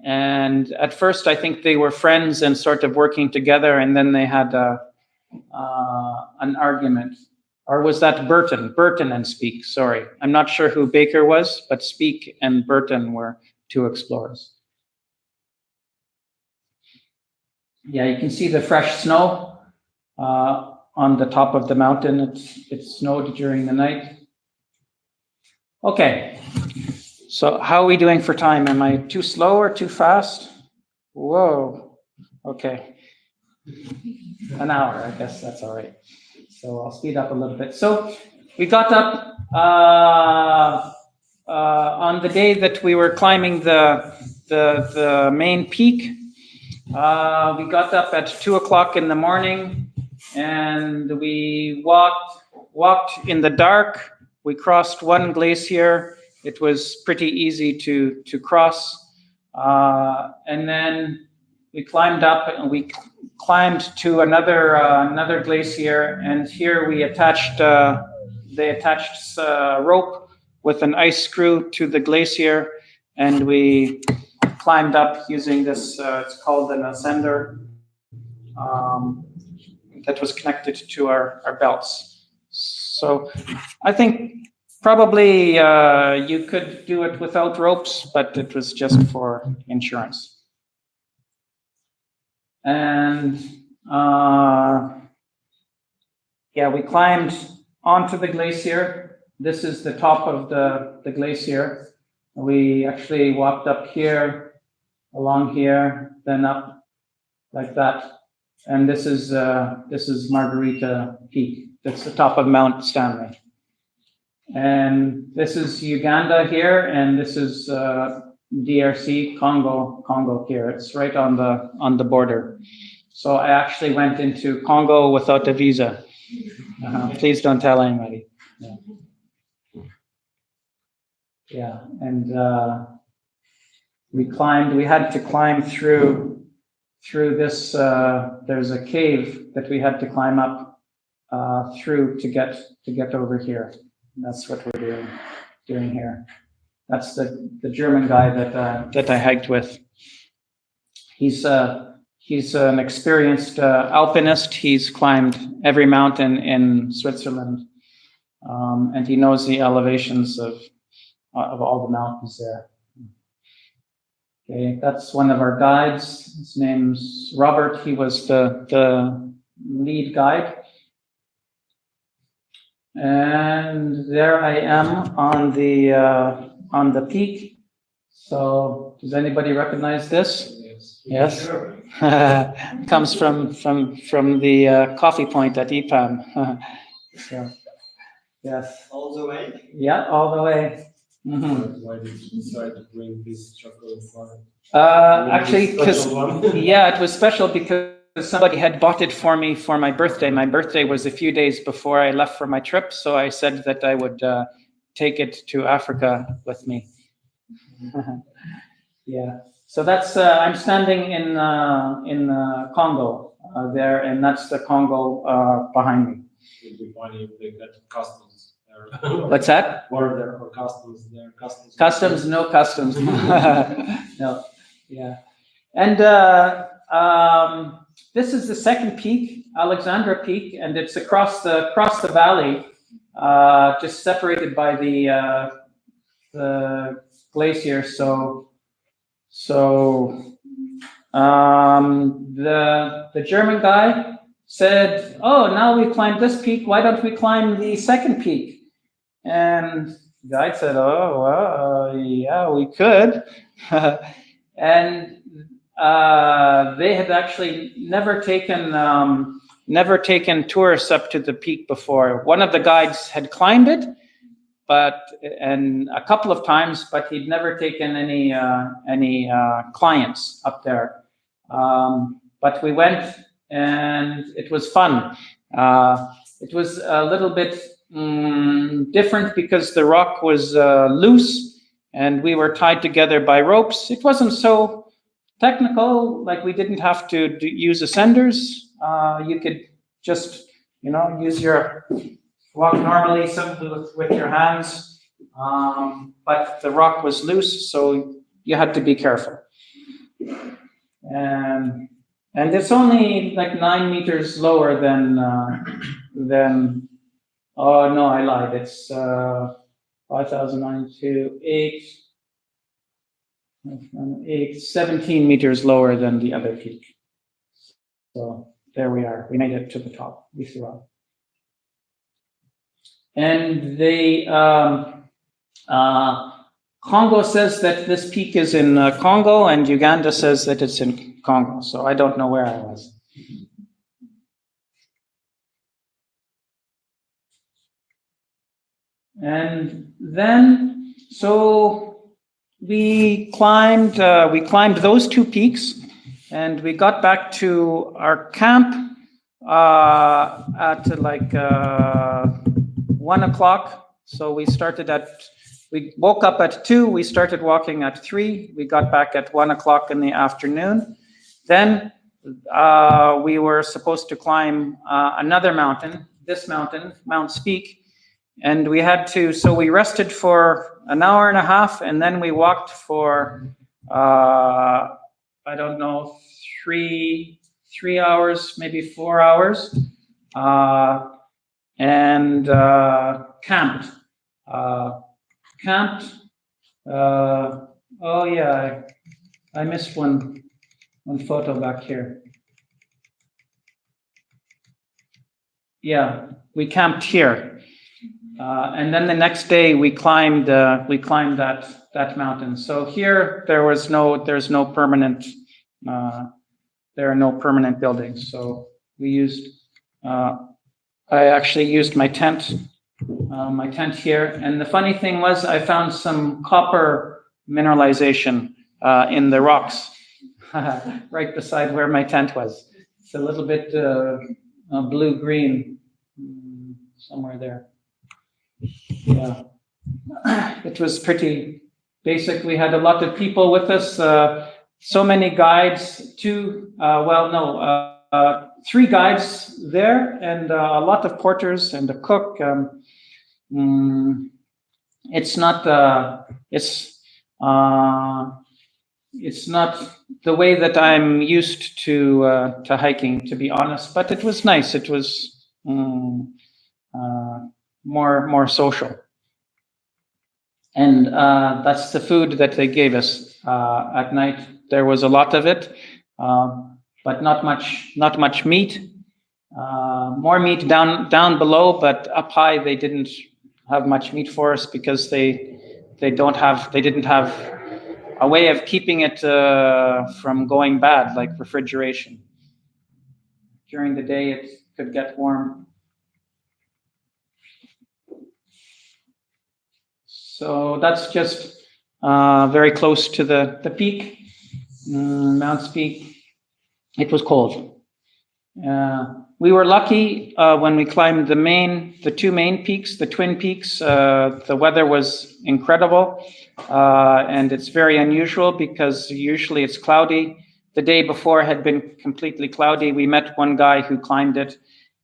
And at first, I think they were friends and sort of working together, and then they had an argument. Or was that Burton? Burton and Speke, sorry. I'm not sure who Baker was, but Speke and Burton were two explorers. Yeah, you can see the fresh snow on the top of the mountain. It snowed during the night. Okay. So how are we doing for time? Am I too slow or too fast? Whoa. Okay. An hour, I guess that's all right. So I'll speed up a little bit. So we got up on the day that we were climbing the main peak. We got up at 2:00 in the morning, and we walked in the dark. We crossed one glacier. It was pretty easy to cross. And then we climbed up, and we climbed to another glacier. And here we they attached a rope with an ice screw to the glacier. And we climbed up using this, it's called an ascender, that was connected to our belts. So I think probably you could do it without ropes, but it was just for insurance. And yeah, we climbed onto the glacier. This is the top of the glacier. We actually walked up here, along here, then up like that. And this is Margarita Peak. That's the top of Mount Stanley. And this is Uganda here, and this is DRC, Congo here. It's right on the border. So I actually went into Congo without a visa. Please don't tell anybody. Yeah, and we had to climb through this, there's a cave that we had to climb up through to get over here. That's what we're doing here. That's the German guy that I hiked with. He's an experienced alpinist. He's climbed every mountain in Switzerland, and he knows the elevations of all the mountains there. Okay, that's one of our guides. His name's Robert. He was the lead guide. And there I am on the peak. So does anybody recognize this? Yes. Comes from the coffee point at EPAM. So, yes. All the way? Yeah, all the way. Mm-hmm. Why did you decide to bring this chocolate bar? Actually, because it was special because somebody had bought it for me for my birthday. My birthday was a few days before I left for my trip, so I said that I would take it to Africa with me. Yeah. So that's I'm standing in Congo there, and that's the Congo behind me. It would be funny if they got customs there. What's that? Border or customs there? Customs, no customs. No. Yeah. And this is the second peak, Alexandra Peak, and it's across the valley, just separated by the glacier. So the German guy said, "Oh, now we climbed this peak. Why don't we climb the second peak?" And the guide said, "Oh, well, yeah, we could." And they had actually never taken tourists up to the peak before. One of the guides had climbed it, and a couple of times, but he'd never taken any clients up there. But we went, and it was fun. It was a little bit different because the rock was loose, and we were tied together by ropes. It wasn't so technical, like we didn't have to use ascenders. You could just, walk normally, something with your hands, but the rock was loose, so you had to be careful. And it's only like 9 meters lower than. Oh no, I lied. It's 17 meters lower than the other peak. So there we are. We made it to the top. We threw up. And Congo says that this peak is in Congo, and Uganda says that it's in Congo. So I don't know where I was. And then, so we climbed those two peaks, and we got back to our camp at like 1 o'clock. So we woke up at 2, we started walking at 3, we got back at 1 o'clock in the afternoon. Then we were supposed to climb another mountain, this mountain, Mount Speak. And we rested for an hour and a half, and then we walked for, 3 hours, maybe 4 hours, and camped. Oh yeah, I missed one photo back here. Yeah, we camped here. And then the next day we climbed that mountain. So here there's no permanent there are no permanent buildings. So we I actually used my tent here. And the funny thing was I found some copper mineralization in the rocks right beside where my tent was. It's a little bit blue-green, somewhere there. Yeah, it was pretty basic. We had a lot of people with us, so many guides, three guides there, and a lot of porters and a cook. It's not the way that I'm used to hiking, to be honest. But it was nice. It was more social. And that's the food that they gave us at night. There was a lot of it, but not much meat. More meat down below, but up high they didn't have much meat for us because they didn't have a way of keeping it from going bad, like refrigeration. During the day it could get warm. So that's just very close to the peak, Mount's Peak. It was cold. We were lucky when we climbed the two main peaks, the twin peaks. The weather was incredible, and it's very unusual because usually it's cloudy. The day before had been completely cloudy. We met one guy who climbed it,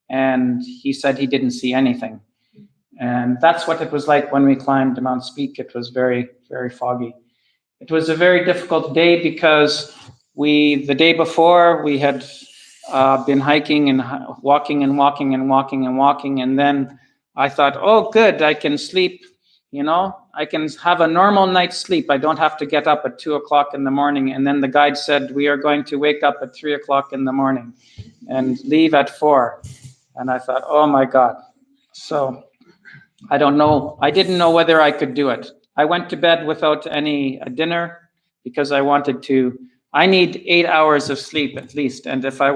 and he said he didn't see anything. And that's what it was like when we climbed Mount's Peak. It was very, very foggy. It was a very difficult day because the day before we had been hiking and walking, and then I thought, oh, good, I can sleep, I can have a normal night's sleep. I don't have to get up at 2:00 in the morning. And then the guide said, we are going to wake up at 3:00 in the morning and leave at 4. And I thought, oh my God. So I don't know. I didn't know whether I could do it. I went to bed without any dinner because I need 8 hours of sleep at least. And if I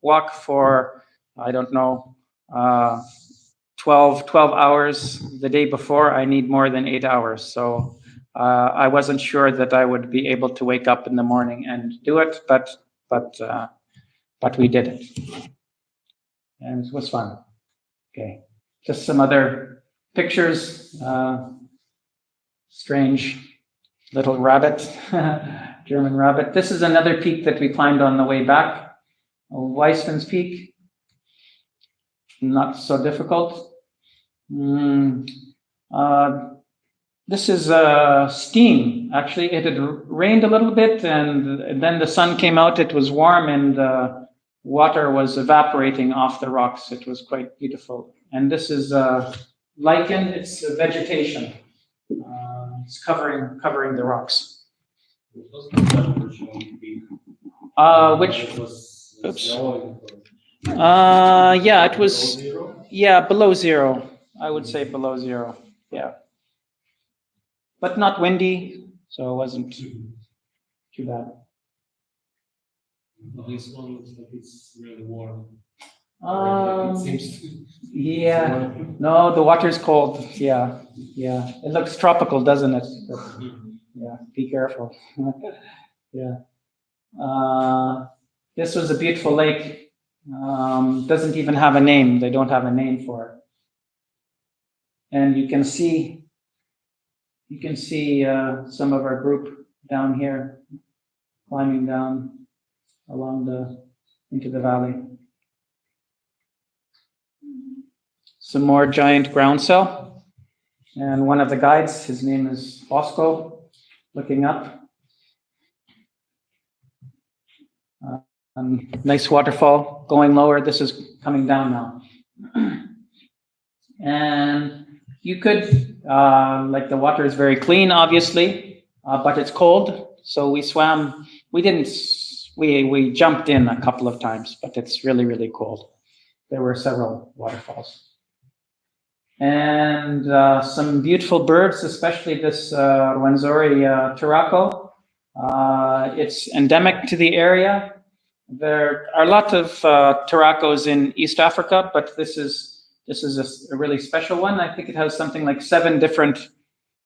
walk for, I don't know, 12 hours the day before, I need more than 8 hours. So I wasn't sure that I would be able to wake up in the morning and do it, but we did it. And it was fun. Okay. Just some other pictures. Strange little rabbit, German rabbit. This is another peak that we climbed on the way back, Weissman's Peak. Not so difficult. This is steam. Actually, it had rained a little bit, and then the sun came out. It was warm, and water was evaporating off the rocks. It was quite beautiful. And this is lichen. It's vegetation. It's covering the rocks. Oops. Yeah, it was. Yeah, below zero. I would say below zero. Yeah. But not windy, so it wasn't too bad. This one looks like it's really warm. Yeah. No, the water's cold. Yeah. It looks tropical, doesn't it? But, yeah. Be careful. Yeah. This was a beautiful lake. Doesn't even have a name. They don't have a name for it. And you can see some of our group down here climbing down into the valley. Some more giant groundsel. And one of the guides, his name is Bosco, looking up. Nice waterfall going lower. This is coming down now. And you could, the water is very clean, obviously, but it's cold. So we swam. We jumped in a couple of times, but it's really, really cold. There were several waterfalls. And some beautiful birds, especially this Rwenzori turaco. It's endemic to the area. There are a lot of turacos in East Africa, but this is a really special one. I think it has something like 7 different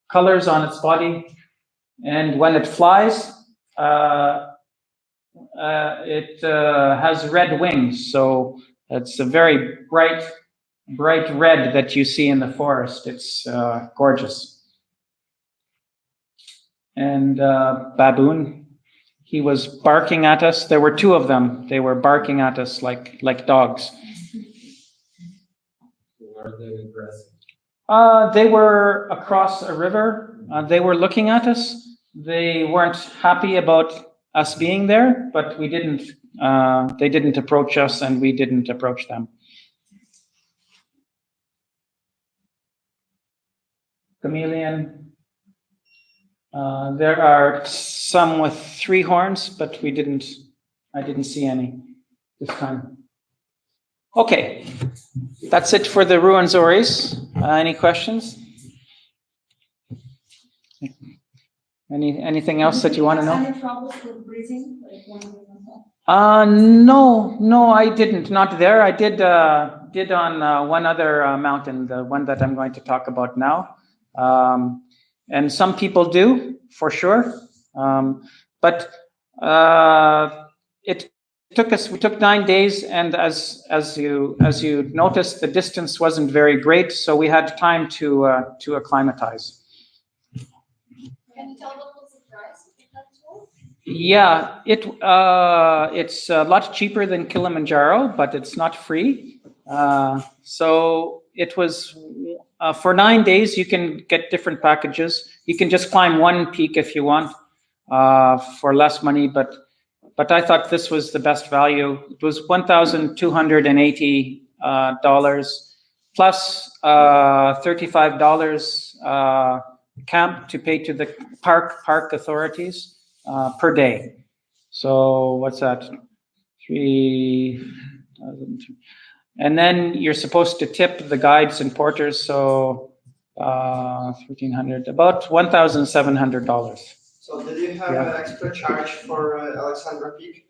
colors on its body. And when it flies, It has red wings, so it's a very bright red that you see in the forest. It's gorgeous. And baboon, he was barking at us. There were two of them. They were barking at us like dogs. Are they aggressive? They were across a river. They were looking at us. They weren't happy about us being there, but we didn't. They didn't approach us, and we didn't approach them. Chameleon. There are some with 3 horns, but I didn't see any this time. Okay, that's it for the Rwanda. Any questions? Anything else that you want to know? Any troubles with breathing? Like when you went up? No, I didn't. Not there. I did on one other mountain, the one that I'm going to talk about now. And some people do, for sure. But we took 9 days, and as you noticed, the distance wasn't very great, so we had time to acclimatize. Can you tell what was the price of that tour? Yeah, it's a lot cheaper than Kilimanjaro, but it's not free. So it was for 9 days. You can get different packages. You can just climb one peak if you want for less money, but I thought this was the best value. It was $1,280 plus $35 camp to pay to the park authorities per day. So what's that? 3,000. And then you're supposed to tip the guides and porters. So 1,300, about $1,700. So did you have an extra charge for Alexandra Peak?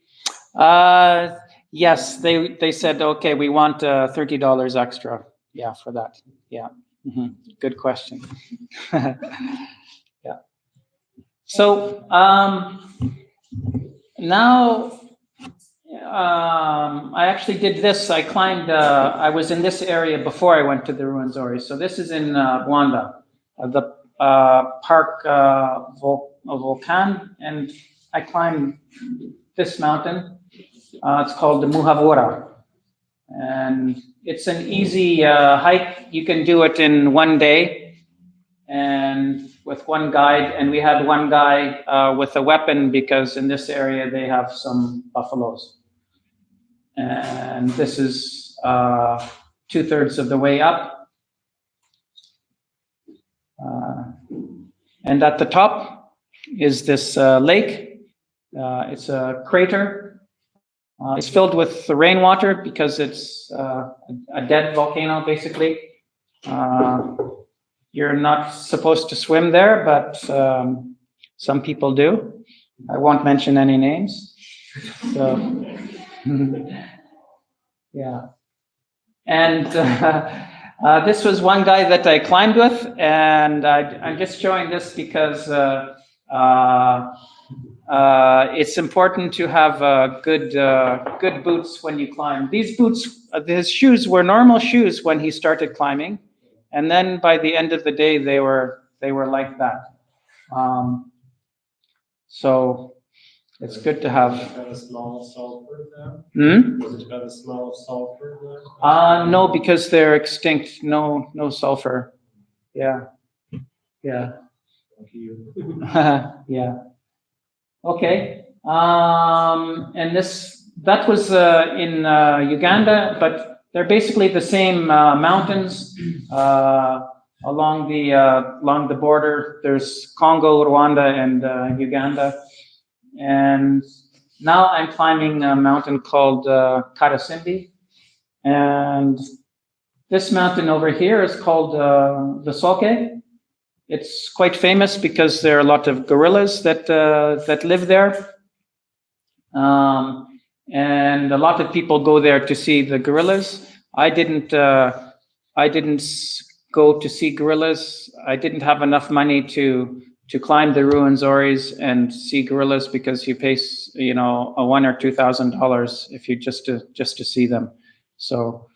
Yes, they said, okay, we want $30 extra. Yeah, for that. Yeah. Mm-hmm. Good question. Yeah. So now I actually did this. I climbed. I was in this area before I went to the Rwanda. So this is in Rwanda, the park volcan, and I climbed this mountain. It's called the Muhabura, and it's an easy hike. You can do it in 1 day, and with one guide. And we had one guy with a weapon because in this area they have some buffaloes. And this is 2/3 of the way up. And at the top is this lake. It's a crater. It's filled with the rainwater because it's a dead volcano, basically. You're not supposed to swim there, but some people do. I won't mention any names. So, yeah. And this was one guy that I climbed with, and I'm just showing this because it's important to have good boots when you climb. These boots, his shoes were normal shoes when he started climbing, and then by the end of the day, they were like that. So it's good to have. Does it have a smell of sulfur there? Does it have a smell of sulfur there? No, because they're extinct. No sulfur. Yeah. Thank you. Yeah. Okay. And that was in Uganda, but they're basically the same mountains along the border. There's Congo, Rwanda, and Uganda. And now I'm climbing a mountain called Karasimbi. And this mountain over here is called the Soke. It's quite famous because there are a lot of gorillas that live there. And a lot of people go there to see the gorillas. I didn't go to see gorillas. I didn't have enough money to to climb the Ruwenzori's and see gorillas because you pay, you know, a $1,000 or $2,000 if you just to see them. So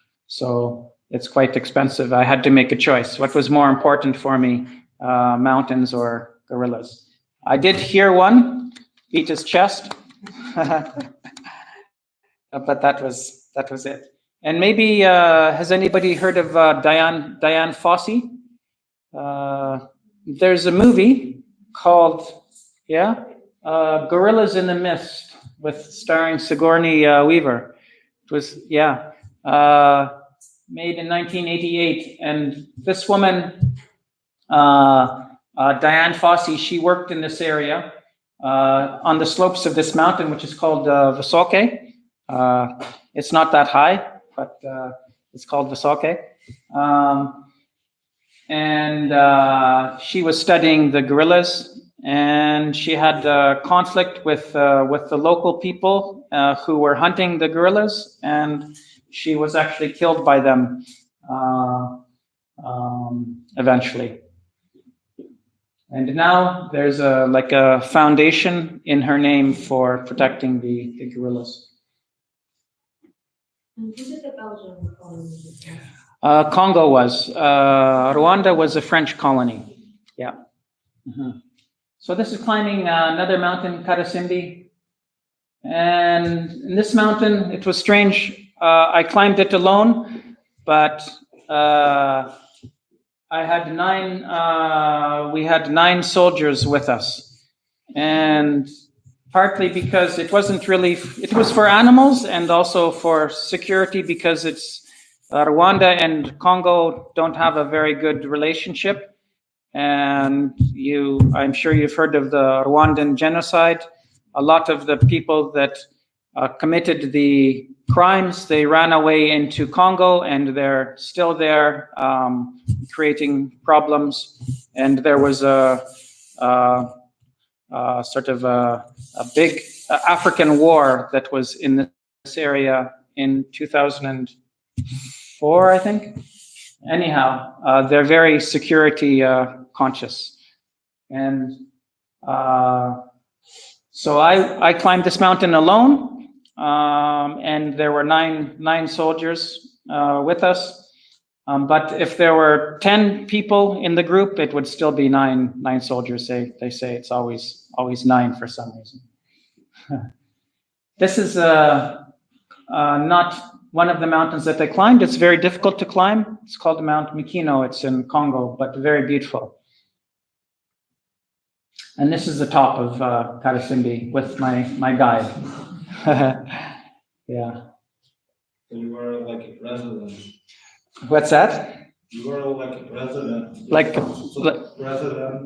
it's quite expensive. I had to make a choice. What was more important for me, mountains or gorillas? I did hear one beat his chest, but that was it. And maybe has anybody heard of Diane Fossey? There's a movie called Gorillas in the Mist starring Sigourney Weaver. It was made in 1988, and this woman, Diane Fossey, she worked in this area on the slopes of this mountain, which is called Wysokie. It's not that high, but it's called Wysokie. And she was studying the gorillas, and she had conflict with the local people who were hunting the gorillas, and she was actually killed by them eventually. And now there's a foundation in her name for protecting the gorillas. Is it a Belgian colony? Congo was. Rwanda was a French colony. Yeah. Mm-hmm. So this is climbing another mountain, Karasimbi. And in this mountain, it was strange. I climbed it alone, but we had 9 soldiers with us. And partly because it was for animals and also for security, because it's Rwanda and Congo don't have a very good relationship. And I'm sure you've heard of the Rwandan genocide. A lot of the people that committed the crimes, they ran away into Congo, and they're still there creating problems. And there was a sort of a big African war that was in this area in 2004, I think. Anyhow, they're very security conscious. And so I climbed this mountain alone, and there were nine soldiers with us. But if there were 10 people in the group, it would still be nine soldiers. They say it's always 9 for some reason. This is not one of the mountains that I climbed. It's very difficult to climb. It's called Mountain Makino. It's in Congo, but very beautiful. And this is the top of Karasimbi with my guide. Yeah. So you were like a president. What's that? You were like a president.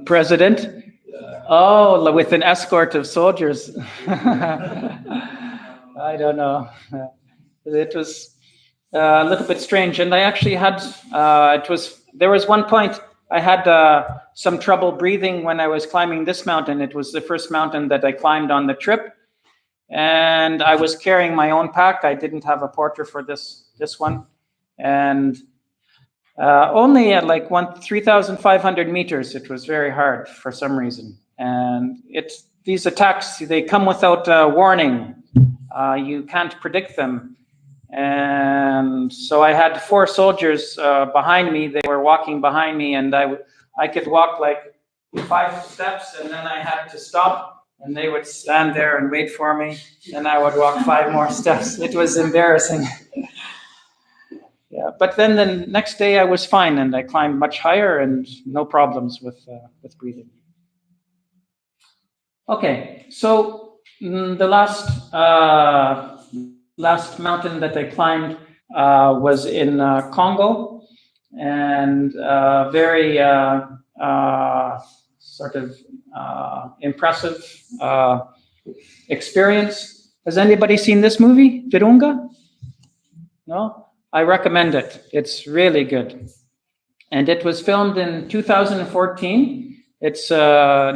President? Yeah. Oh, with an escort of soldiers. I don't know. It was a little bit strange. And I actually had, there was one point I had some trouble breathing when I was climbing this mountain. It was the first mountain that I climbed on the trip. And I was carrying my own pack. I didn't have a porter for this one. And only at like 3,500 meters, it was very hard for some reason. And these attacks, they come without warning. You can't predict them. And so I had 4 soldiers behind me. They were walking behind me, and I could walk like 5 steps, and then I had to stop, and they would stand there and wait for me, and I would walk 5 more steps. It was embarrassing. Yeah, but then the next day I was fine, and I climbed much higher, and no problems with breathing. Okay, so the last mountain that I climbed was in Congo, and very sort of impressive experience. Has anybody seen this movie, Virunga? No? I recommend it. It's really good. And it was filmed in 2014. It's a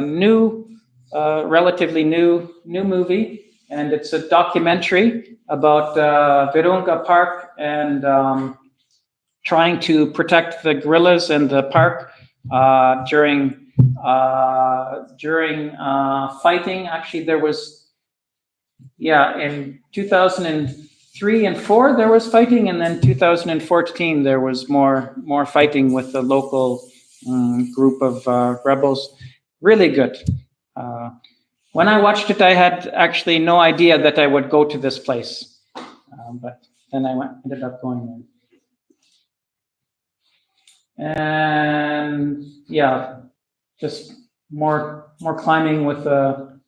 relatively new movie, and it's a documentary about Virunga Park and trying to protect the gorillas in the park during during fighting. Actually, there was, in 2003 and 4 there was fighting, and then 2014 there was more fighting with the local group of rebels. Really good. When I watched it, I had actually no idea that I would go to this place, but then I ended up going there. And just more climbing with an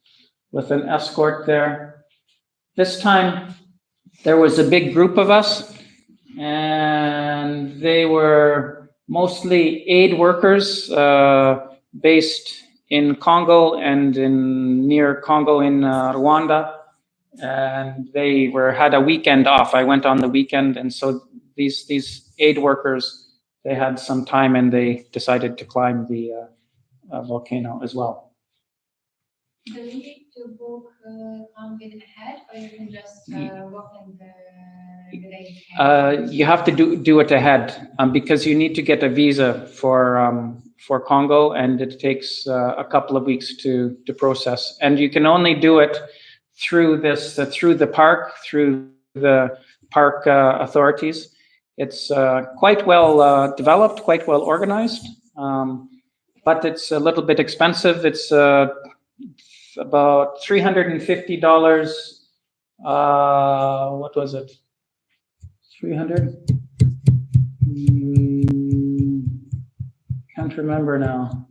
escort there. This time there was a big group of us, and they were mostly aid workers based in Congo and near Congo in Rwanda, and they had a weekend off. I went on the weekend, and so these aid workers, they had some time and they decided to climb the volcano as well. Do you need to book a bit ahead, or you can just walk in the day? You have to do it ahead because you need to get a visa for Congo, and it takes a couple of weeks to process. And you can only do it through the park authorities. It's quite well developed, quite well organized, but it's a little bit expensive. It's about $350. What was it? 300? Can't remember now.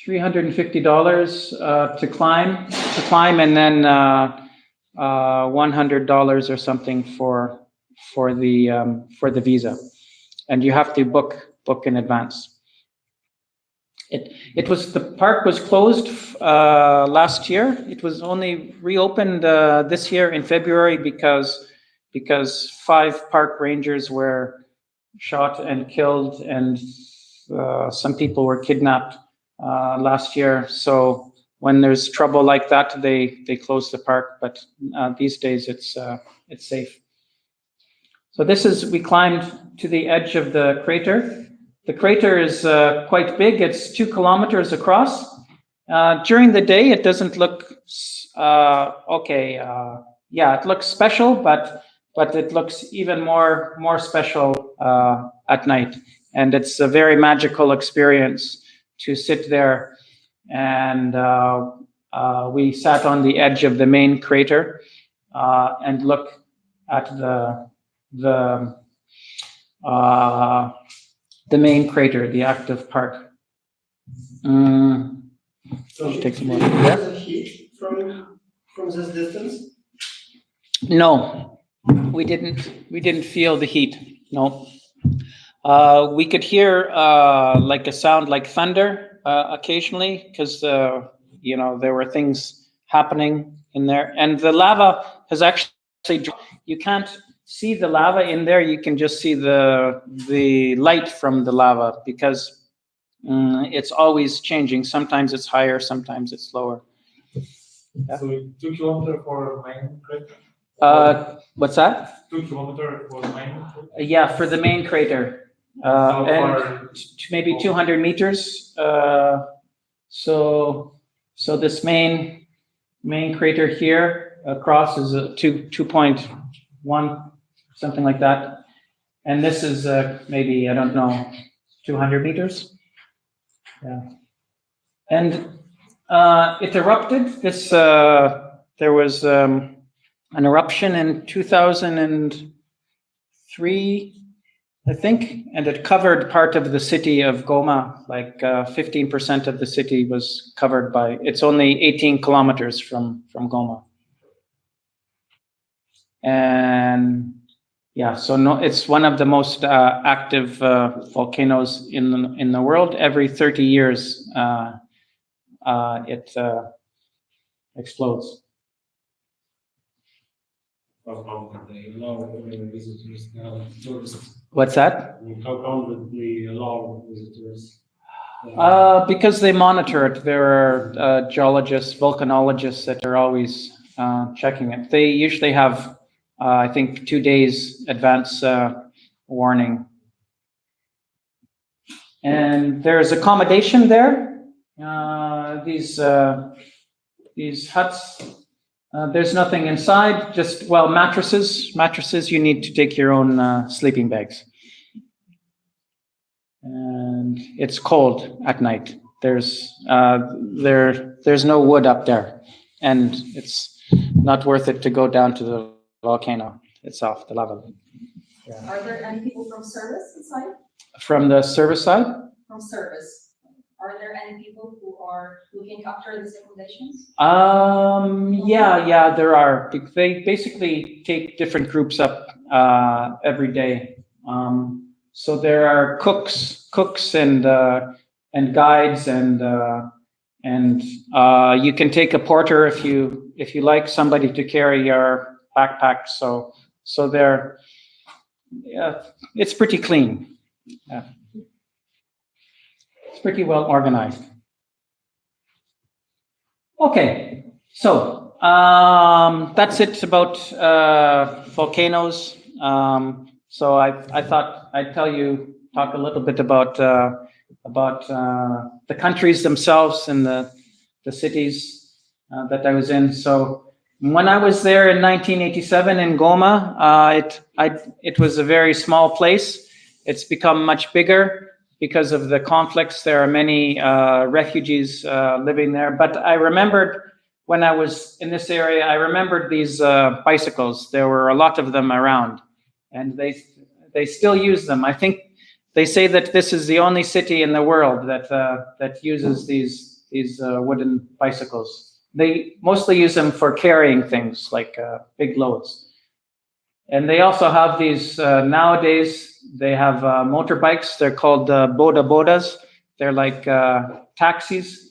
$350 to climb, and then $100 or something for the visa, and you have to book in advance. The park was closed last year. It was only reopened this year in February because 5 park rangers were shot and killed, and some people were kidnapped last year. So when there's trouble like that, they close the park. But these days it's safe. So we climbed to the edge of the crater. The crater is quite big. It's 2 kilometers across. During the day, it doesn't look okay. It looks special, but it looks even more special at night. And it's a very magical experience to sit there. And we sat on the edge of the main crater and look at the main crater, the active part. So take some more. Yeah. The heat from this distance? No, we didn't feel the heat. No. We could hear like a sound like thunder occasionally, because there were things happening in there, and the lava has actually. You can't see the lava in there. You can just see the light from the lava, because it's always changing. Sometimes it's higher, sometimes it's lower. Yeah. So 2 kilometers for main crater? What's that? 2 kilometers for main crater? Yeah, for the main crater. And maybe 200 meters. So this main crater here across is a 2.1, something like that. And this is maybe, I don't know, 200 meters. Yeah. And it erupted. There was an eruption in 2003, I think, and it covered part of the city of Goma. Like 15% of the city was covered by. It's only 18 kilometers from Goma. And yeah, so no, it's one of the most active volcanoes in the world. Every 30 years, it explodes. How come that they allow visitors now, tourists? What's that? How come that they allow visitors? Because they monitor it. There are geologists, volcanologists that are always checking it. They usually have, I think, 2 days advance warning. And there's accommodation there. These huts. There's nothing inside, just, well, mattresses. Mattresses, you need to take your own sleeping bags. And it's cold at night. There's no wood up there. And it's not worth it to go down to the volcano itself, the lava. Yeah. Are there any people from service inside? From the service side? From service. Are there any people who are looking after these accommodations? Yeah, there are. They basically take different groups up every day. So there are cooks and guides and you can take a porter if you like somebody to carry your backpack. So they're, yeah, it's pretty clean. Yeah. It's pretty well organized. Okay, so that's it about volcanoes. So I thought I'd talk a little bit about the countries themselves and the cities that I was in. So when I was there in 1987 in Goma, it was a very small place. It's become much bigger because of the conflicts. There are many refugees living there. But I remembered when I was in this area, I remembered these bicycles. There were a lot of them around, and they still use them. I think they say that this is the only city in the world that uses these wooden bicycles. They mostly use them for carrying things like big loads. And they also have these, nowadays, they have motorbikes. They're called boda-bodas. They're like taxis.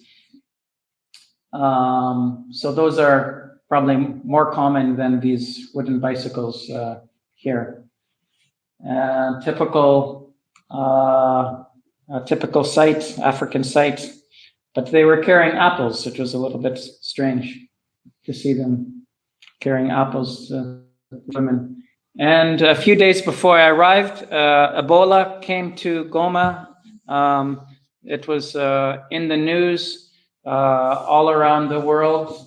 So those are probably more common than these wooden bicycles here. Typical site, African site. But they were carrying apples, which was a little bit strange to see them carrying apples, women. And a few days before I arrived, Ebola came to Goma. It was in the news all around the world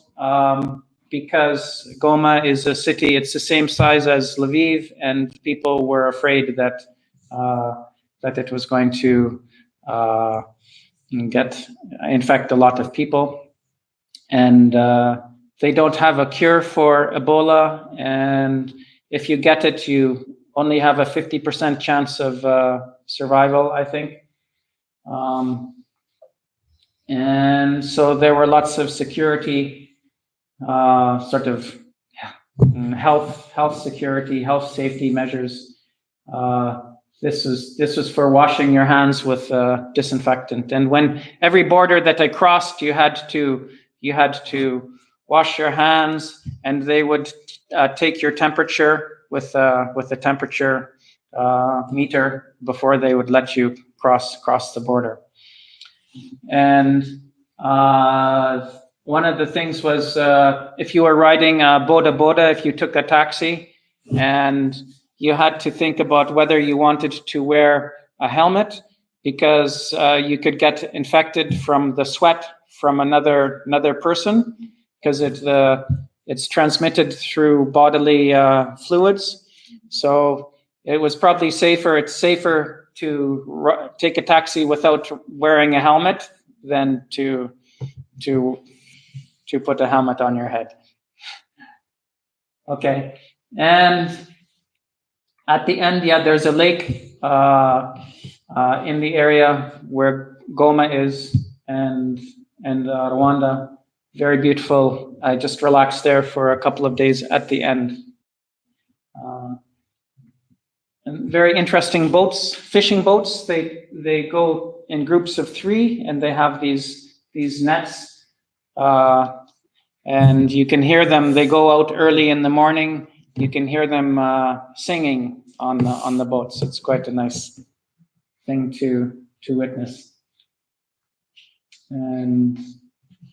because Goma is a city, it's the same size as Lviv, and people were afraid that it was going to infect a lot of people. And they don't have a cure for Ebola, and if you get it, you only have a 50% chance of survival, I think. And so there were lots of security, sort of health security, health safety measures. This was for washing your hands with disinfectant. And when every border that I crossed, you had to wash your hands, and they would take your temperature with a temperature meter before they would let you cross the border. And one of the things was if you were riding a boda, if you took a taxi, and you had to think about whether you wanted to wear a helmet, because you could get infected from the sweat from another person, because it's transmitted through bodily fluids. So it was probably safer. It's safer to take a taxi without wearing a helmet than to put a helmet on your head. Okay, and at the end, yeah, there's a lake in the area where Goma is, and Rwanda. Very beautiful. I just relaxed there for a couple of days at the end. And very interesting boats, fishing boats. They go in groups of 3, and they have these nets. And you can hear them. They go out early in the morning. You can hear them singing on the boats. It's quite a nice thing to witness. And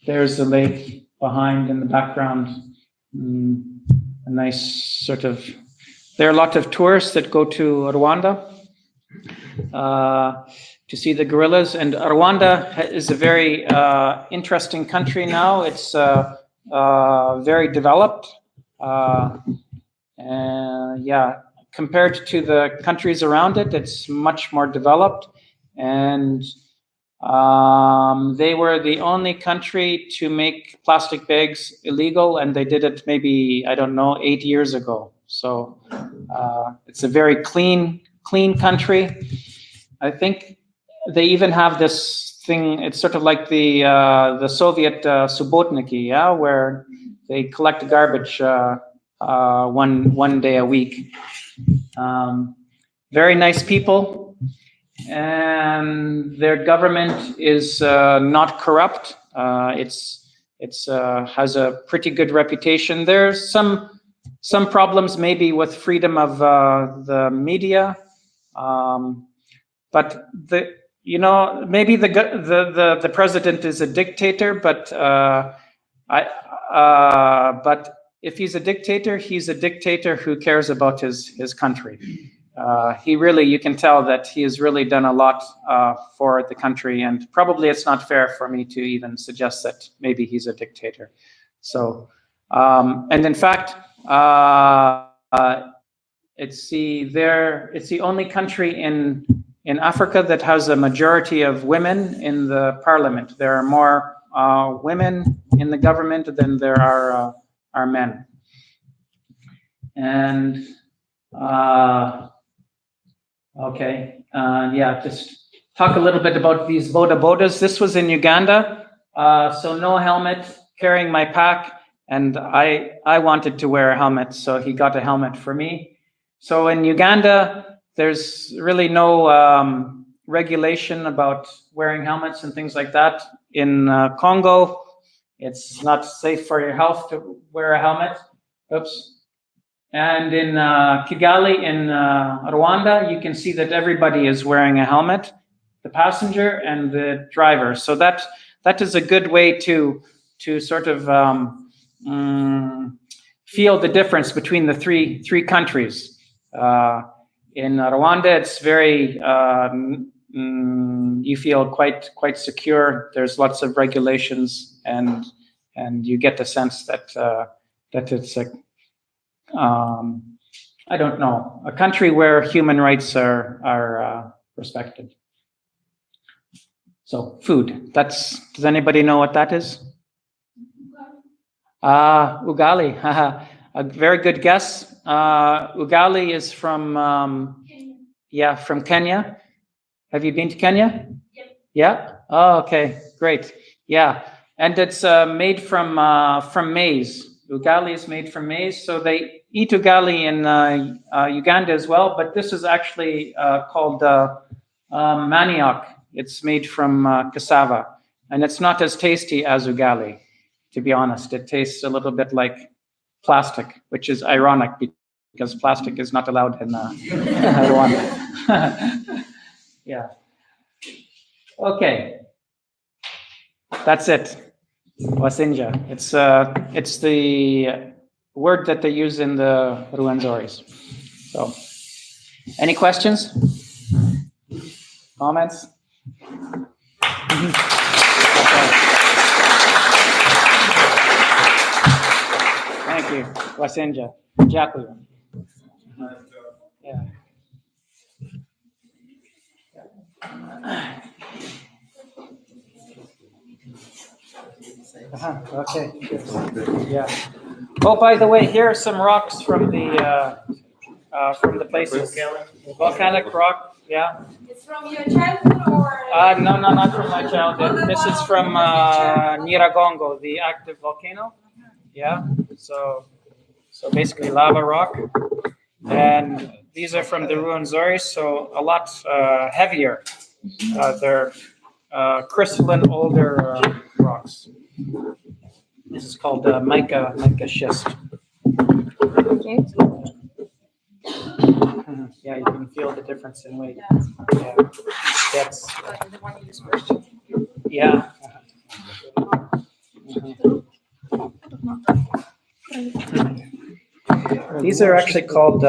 there's the lake behind in the background. A nice sort of. There are a lot of tourists that go to Rwanda to see the gorillas. And Rwanda is a very interesting country now. It's very developed. Yeah, compared to the countries around it, it's much more developed. And they were the only country to make plastic bags illegal, and they did it maybe, I don't know, 8 years ago. So it's a very clean country. I think they even have this thing. It's sort of like the Soviet subotniki, yeah, where they collect garbage one day a week. Very nice people, and their government is not corrupt. It's has a pretty good reputation. There's some problems maybe with freedom of the media, but maybe the president is a dictator, but but if he's a dictator who cares about his country. You can tell that he has really done a lot for the country, and probably it's not fair for me to even suggest that maybe he's a dictator. So, and in fact, it's the only country in Africa that has a majority of women in the parliament. There are more women in the government than there are men. And just talk a little bit about these bodabodas. This was in Uganda, so no helmet, carrying my pack, and I wanted to wear a helmet, so he got a helmet for me. So in Uganda, there's really no regulation about wearing helmets and things like that. In Congo, it's not safe for your health to wear a helmet. Oops. And in Kigali, in Rwanda, you can see that everybody is wearing a helmet, the passenger and the driver. So that is a good way to sort of feel the difference between the three countries. In Rwanda, it's very you feel quite secure. There's lots of regulations, and you get the sense that it's I don't know, a country where human rights are respected. So food. Does anybody know what that is? Ugali. A very good guess. Ugali is from from Kenya. Have you been to Kenya? Yep. Yeah. Oh, okay, great. Yeah, and it's made from maize. Ugali is made from maize, so they eat ugali in Uganda as well. But this is actually called manioc. It's made from cassava, and it's not as tasty as ugali. To be honest, it tastes a little bit like plastic, which is ironic because plastic is not allowed in Rwanda. Yeah. Okay. That's it. Wasinja. It's the word that they use in the Rwanzoris. So, any questions? Comments? Okay. Thank you. Wasinja. Дякую. Yeah. Okay. Good. Yeah. Oh, by the way, here are some rocks from the places. Volcanic rock. Yeah. It's from your childhood or? No, not from my childhood. This is from Nyiragongo, the active volcano. Yeah. So basically lava rock, and these are from the Rwenzori, so a lot heavier. They're crystalline, older rocks. This is called mica schist. Okay. Yeah, you can feel the difference in weight. Yeah, that's The one you just first. yeah. These are actually called